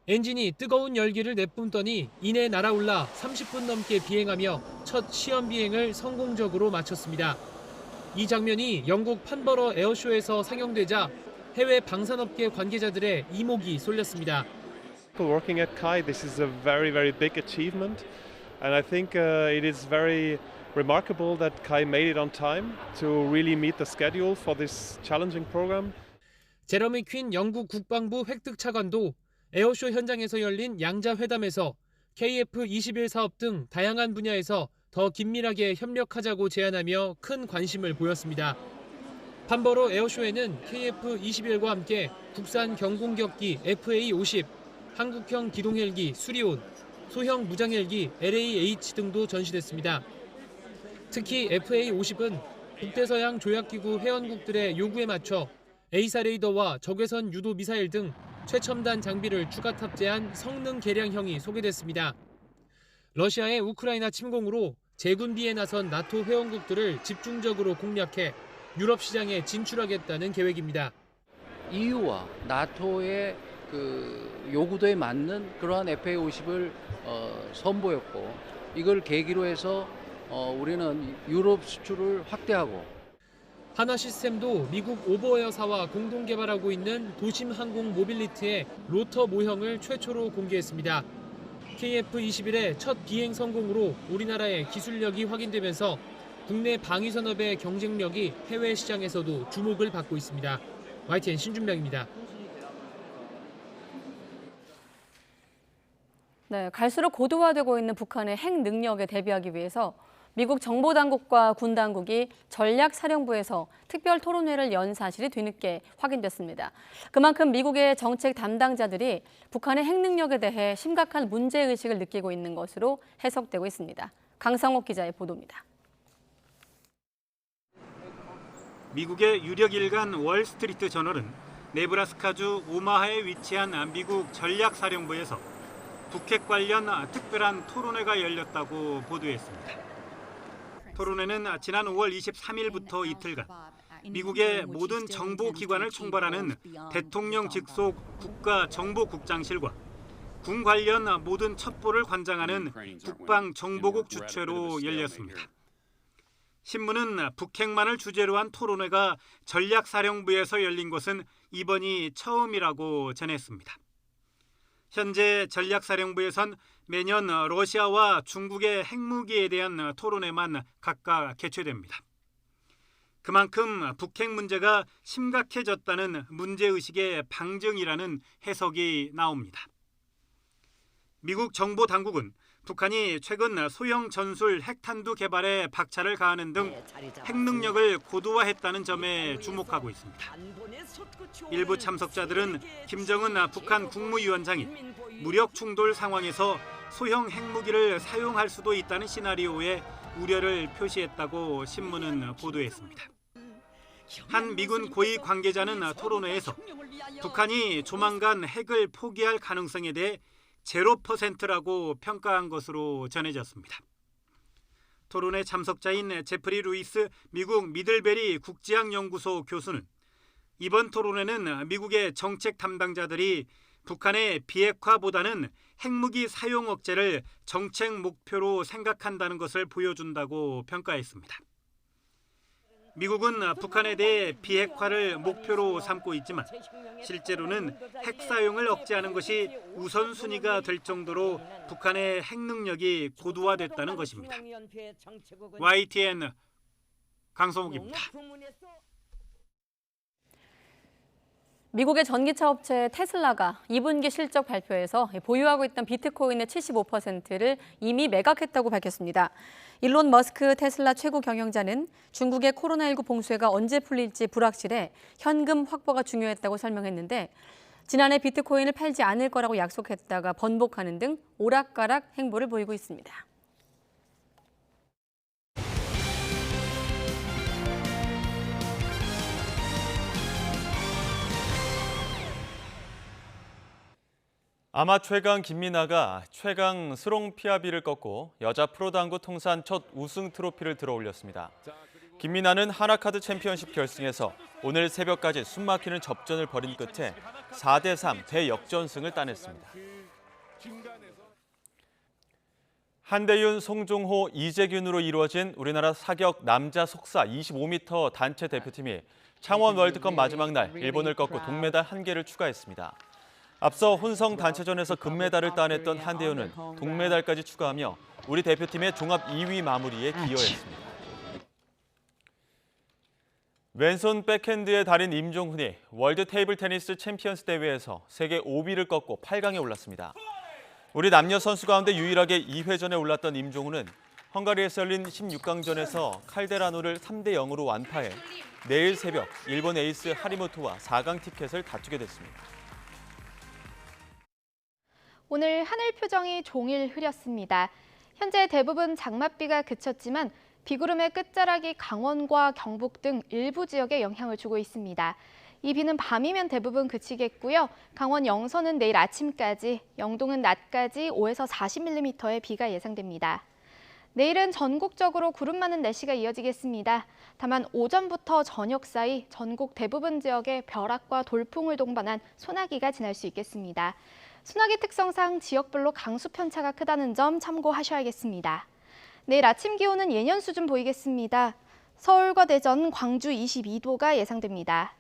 엔진이 뜨거운 열기를 내뿜더니 이내 날아올라 30분 넘게 비행하며 첫 시험 비행을 성공적으로 마쳤습니다. 이 장면이 영국 판버러 에어쇼에서 상영되자 해외 방산업계 관계자들의 이목이 쏠렸습니다. Working at Kai, this is a very big achievement, and I think it is very remarkable that Kai made it on time to really meet the schedule for this challenging program. 제러미 퀸 영국 국방부 획득 차관도 에어쇼 현장에서 열린 양자 회담에서 KF-21 사업 등 다양한 분야에서 더 긴밀하게 협력하자고 제안하며 큰 관심을 보였습니다. 판버러 에어쇼에는 KF-21과 함께 국산 경공격기 FA-50, 한국형 기동헬기 수리온, 소형 무장헬기 LAH 등도 전시됐습니다. 특히 FA-50은 북대서양 조약기구 회원국들의 요구에 맞춰 A사 레이더와 적외선 유도 미사일 등 최첨단 장비를 추가 탑재한 성능 개량형이 소개됐습니다. 러시아의 우크라이나 침공으로 재군비에 나선 나토 회원국들을 집중적으로 공략해 유럽 시장에 진출하겠다는 계획입니다. EU와 나토의 요구도에 맞는 그러한 FA-50을 선보였고 이걸 계기로 해서 우리는 유럽 수출을 확대하고 하나 시스템도 미국 오버웨어사와 공동 개발하고 있는 도심 항공 모빌리티의 로터 모형을 최초로 공개했습니다. KF-21의 첫 비행 성공으로 우리나라의 기술력이 확인되면서 국내 방위 산업의 경쟁력이 해외 시장에서도 주목을 받고 있습니다. YTN 신준명입니다. 네, 갈수록 고도화되고 있는 북한의 핵 능력에 대비하기 위해서 미국 정보당국과 군당국이 전략사령부에서 특별 토론회를 연 사실이 뒤늦게 확인됐습니다. 그만큼 미국의 정책 담당자들이 북한의 핵 능력에 대해 심각한 문제의식을 느끼고 있는 것으로 해석되고 있습니다. 강성옥 기자의 보도입니다. 미국의 유력 일간 월스트리트 저널은 네브라스카주 오마하에 위치한 미국 전략사령부에서 북핵 관련 특별한 토론회가 열렸다고 보도했습니다. 토론회는 지난 5월 23일부터 이틀간 미국의 모든 정보기관을 총괄하는 대통령 직속 국가정보국장실과 군 관련 모든 첩보를 관장하는 국방정보국 주최로 열렸습니다. 신문은 북핵만을 주제로 한 토론회가 전략사령부에서 열린 것은 이번이 처음이라고 전했습니다. 현재 전략사령부에선 매년 러시아와 중국의 핵무기에 대한 토론회만 각각 개최됩니다. 그만큼 북핵 문제가 심각해졌다는 문제의식의 방증이라는 해석이 나옵니다. 미국 정보당국은 북한이 최근 소형 전술 핵탄두 개발에 박차를 가하는 등 핵 능력을 고도화했다는 점에 주목하고 있습니다. 일부 참석자들은 김정은 북한 국무위원장이 무력 충돌 상황에서 소형 핵무기를 사용할 수도 있다는 시나리오에 우려를 표시했다고 신문은 보도했습니다. 한 미군 고위 관계자는 토론회에서 북한이 조만간 핵을 포기할 가능성에 대해 0%라고 평가한 것으로 전해졌습니다. 토론회 참석자인 제프리 루이스 미국 미들베리 국지학연구소 교수는 이번 토론회는 미국의 정책 담당자들이 북한의 비핵화보다는 핵무기 사용 억제를 정책 목표로 생각한다는 것을 보여준다고 평가했습니다. 미국은 북한에 대해 비핵화를 목표로 삼고 있지만 실제로는 핵 사용을 억제하는 것이 우선순위가 될 정도로 북한의 핵 능력이 고도화됐다는 것입니다. YTN 강성욱입니다. 미국의 전기차 업체 테슬라가 2분기 실적 발표에서 보유하고 있던 비트코인의 75%를 이미 매각했다고 밝혔습니다. 일론 머스크 테슬라 최고 경영자는 중국의 코로나19 봉쇄가 언제 풀릴지 불확실해 현금 확보가 중요했다고 설명했는데 지난해 비트코인을 팔지 않을 거라고 약속했다가 번복하는 등 오락가락 행보를 보이고 있습니다. 아마 최강 김민아가 최강 스롱피아비를 꺾고 여자 프로당구 통산 첫 우승 트로피를 들어올렸습니다. 김민아는 하나카드 챔피언십 결승에서 오늘 새벽까지 숨막히는 접전을 벌인 끝에 4대3 대역전승을 따냈습니다. 한대윤, 송종호, 이재균으로 이루어진 우리나라 사격 남자 속사 25m 단체 대표팀이 창원 월드컵 마지막 날 일본을 꺾고 동메달 1개를 추가했습니다. 앞서 혼성 단체전에서 금메달을 따냈던 한대윤은 동메달까지 추가하며 우리 대표팀의 종합 2위 마무리에 기여했습니다. 왼손 백핸드의 달인 임종훈이 월드 테이블 테니스 챔피언스 대회에서 세계 5위를 꺾고 8강에 올랐습니다. 우리 남녀 선수 가운데 유일하게 2회전에 올랐던 임종훈은 헝가리에서 열린 16강전에서 칼데라노를 3대0으로 완파해 내일 새벽 일본 에이스 하리모토와 4강 티켓을 다투게 됐습니다. 오늘 하늘 표정이 종일 흐렸습니다. 현재 대부분 장맛비가 그쳤지만 비구름의 끝자락이 강원과 경북 등 일부 지역에 영향을 주고 있습니다. 이 비는 밤이면 대부분 그치겠고요. 강원 영서는 내일 아침까지, 영동은 낮까지 5에서 40mm의 비가 예상됩니다. 내일은 전국적으로 구름 많은 날씨가 이어지겠습니다. 다만 오전부터 저녁 사이 전국 대부분 지역에 벼락과 돌풍을 동반한 소나기가 지날 수 있겠습니다. 소나기 특성상 지역별로 강수 편차가 크다는 점 참고하셔야겠습니다. 내일 아침 기온은 예년 수준 보이겠습니다. 서울과 대전, 광주 22도가 예상됩니다.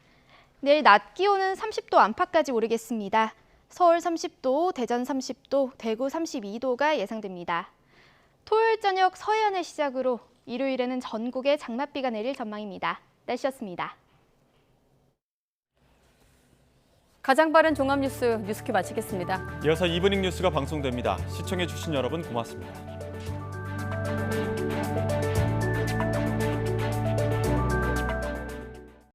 내일 낮 기온은 30도 안팎까지 오르겠습니다. 서울 30도, 대전 30도, 대구 32도가 예상됩니다. 토요일 저녁 서해안을 시작으로 일요일에는 전국에 장맛비가 내릴 전망입니다. 날씨였습니다. 가장 빠른 종합뉴스 뉴스큐 마치겠습니다. 이어서 이브닝 뉴스가 방송됩니다. 시청해주신 여러분 고맙습니다.